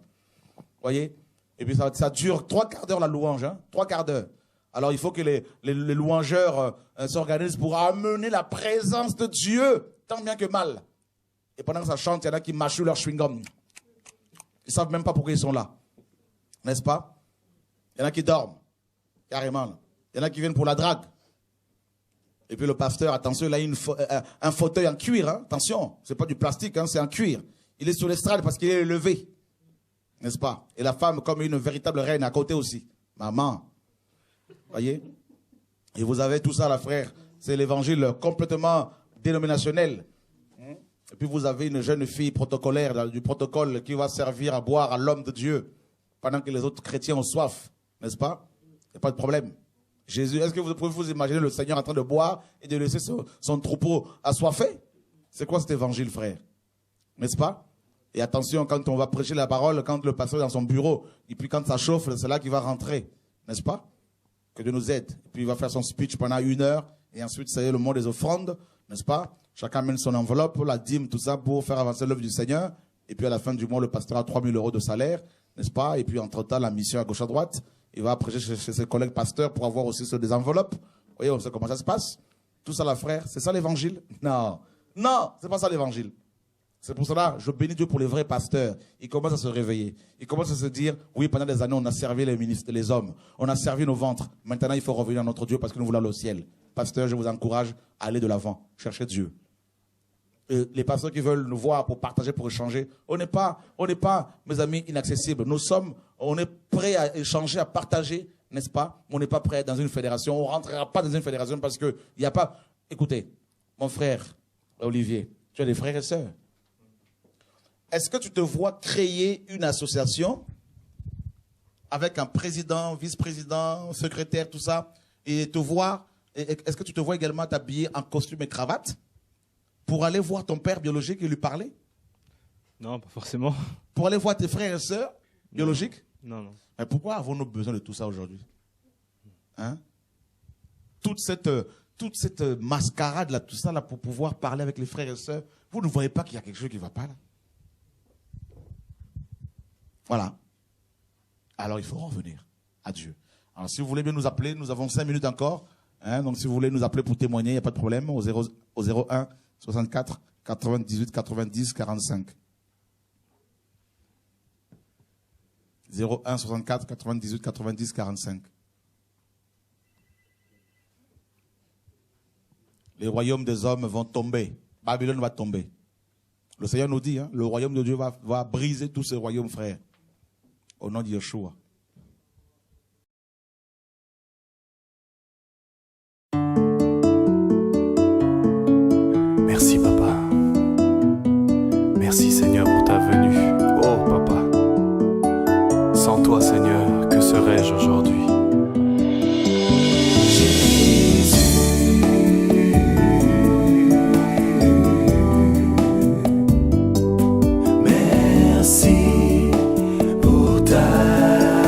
Voyez? Et puis ça dure 3 quarts d'heure, la louange, hein? 3 quarts d'heure. Alors, il faut que les louangeurs s'organisent pour amener la présence de Dieu, tant bien que mal. Et pendant que ça chante, il y en a qui mâchent leur chewing-gum. Ils ne savent même pas pourquoi ils sont là. N'est-ce pas? Il y en a qui dorment, carrément, là. Il y en a qui viennent pour la drague. Et puis le pasteur, attention, il a un fauteuil en cuir, hein? Attention, c'est pas du plastique, hein, c'est en cuir. Il est sur l'estrade parce qu'il est élevé, n'est-ce pas? Et la femme comme une véritable reine à côté aussi. Maman, voyez? Et vous avez tout ça là, frère. C'est l'évangile complètement dénominationnel. Et puis vous avez une jeune fille protocolaire du protocole qui va servir à boire à l'homme de Dieu pendant que les autres chrétiens ont soif, n'est-ce pas? Il n'y a pas de problème. Jésus, est-ce que vous pouvez vous imaginer le Seigneur en train de boire et de laisser son troupeau assoiffé? C'est quoi cet évangile, frère? N'est-ce pas? Et attention, quand on va prêcher la parole, quand le pasteur est dans son bureau, et puis quand ça chauffe, c'est là qu'il va rentrer. N'est-ce pas? Que Dieu nous aide. Et puis il va faire son speech pendant 1 heure, et ensuite ça y est le mot des offrandes, n'est-ce pas? Chacun amène son enveloppe, la dîme, tout ça, pour faire avancer l'œuvre du Seigneur. Et puis à la fin du mois, le pasteur a 3 000 € de salaire, n'est-ce pas? Et puis entre-temps, la mission à gauche à droite. Il va prêcher chez ses collègues pasteurs pour avoir aussi des enveloppes. Vous voyez, on sait comment ça se passe. Tout ça là, frère, c'est ça l'évangile? Non. Non, c'est pas ça l'évangile. C'est pour cela, je bénis Dieu pour les vrais pasteurs. Ils commencent à se réveiller. Ils commencent à se dire, oui, pendant des années, on a servi les ministres, les hommes. On a servi nos ventres. Maintenant, il faut revenir à notre Dieu parce que nous voulons aller au ciel. Pasteur, je vous encourage à aller de l'avant. Cherchez Dieu. Et les pasteurs qui veulent nous voir pour partager, pour échanger, on n'est pas, mes amis, inaccessibles. On est prêts à échanger, à partager, n'est-ce pas? On n'est pas prêts dans une fédération. On ne rentrera pas dans une fédération parce qu'il n'y a pas... Écoutez, mon frère, Olivier, tu as des frères et sœurs. Est-ce que tu te vois créer une association avec un président, vice-président, secrétaire, tout ça, et est-ce que tu te vois également t'habiller en costume et cravate pour aller voir ton père biologique et lui parler? Non, pas forcément. Pour aller voir tes frères et sœurs biologiques? Non, non. Mais pourquoi avons-nous besoin de tout ça aujourd'hui? Hein? Toute cette mascarade là, tout ça là, pour pouvoir parler avec les frères et sœurs, vous ne voyez pas qu'il y a quelque chose qui ne va pas là? Voilà. Alors il faut revenir à Dieu. Alors si vous voulez bien nous appeler, nous avons 5 minutes encore. Hein, donc si vous voulez nous appeler pour témoigner, il n'y a pas de problème. Au 01 64 98 90 45. 01 64 98 90 45. Les royaumes des hommes vont tomber. Babylone va tomber. Le Seigneur nous dit, hein, le royaume de Dieu va briser tous ces royaumes, frères. Au nom de Yeshua. Merci, Papa. Merci, Seigneur, pour ta venue. Oh, Papa. Sans toi, Seigneur, que serais-je aujourd'hui? Merci pour ta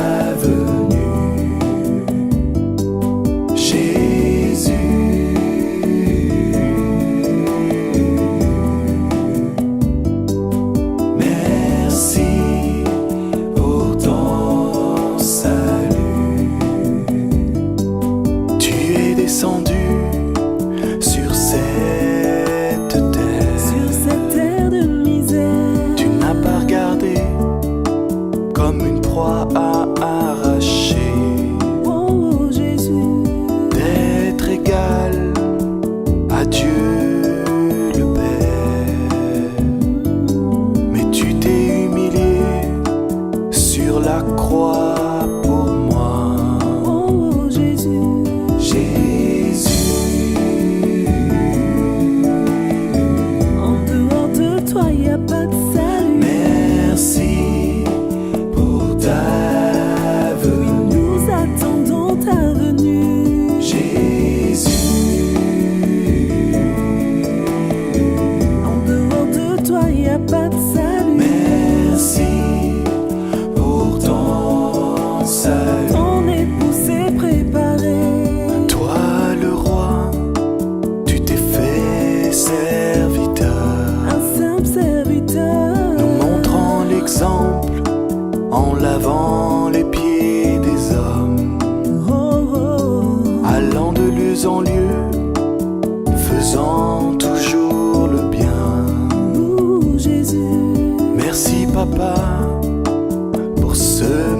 l'exemple en lavant les pieds des hommes, allant de lieu en lieu, faisant toujours le bien. Jésus. Merci papa pour ce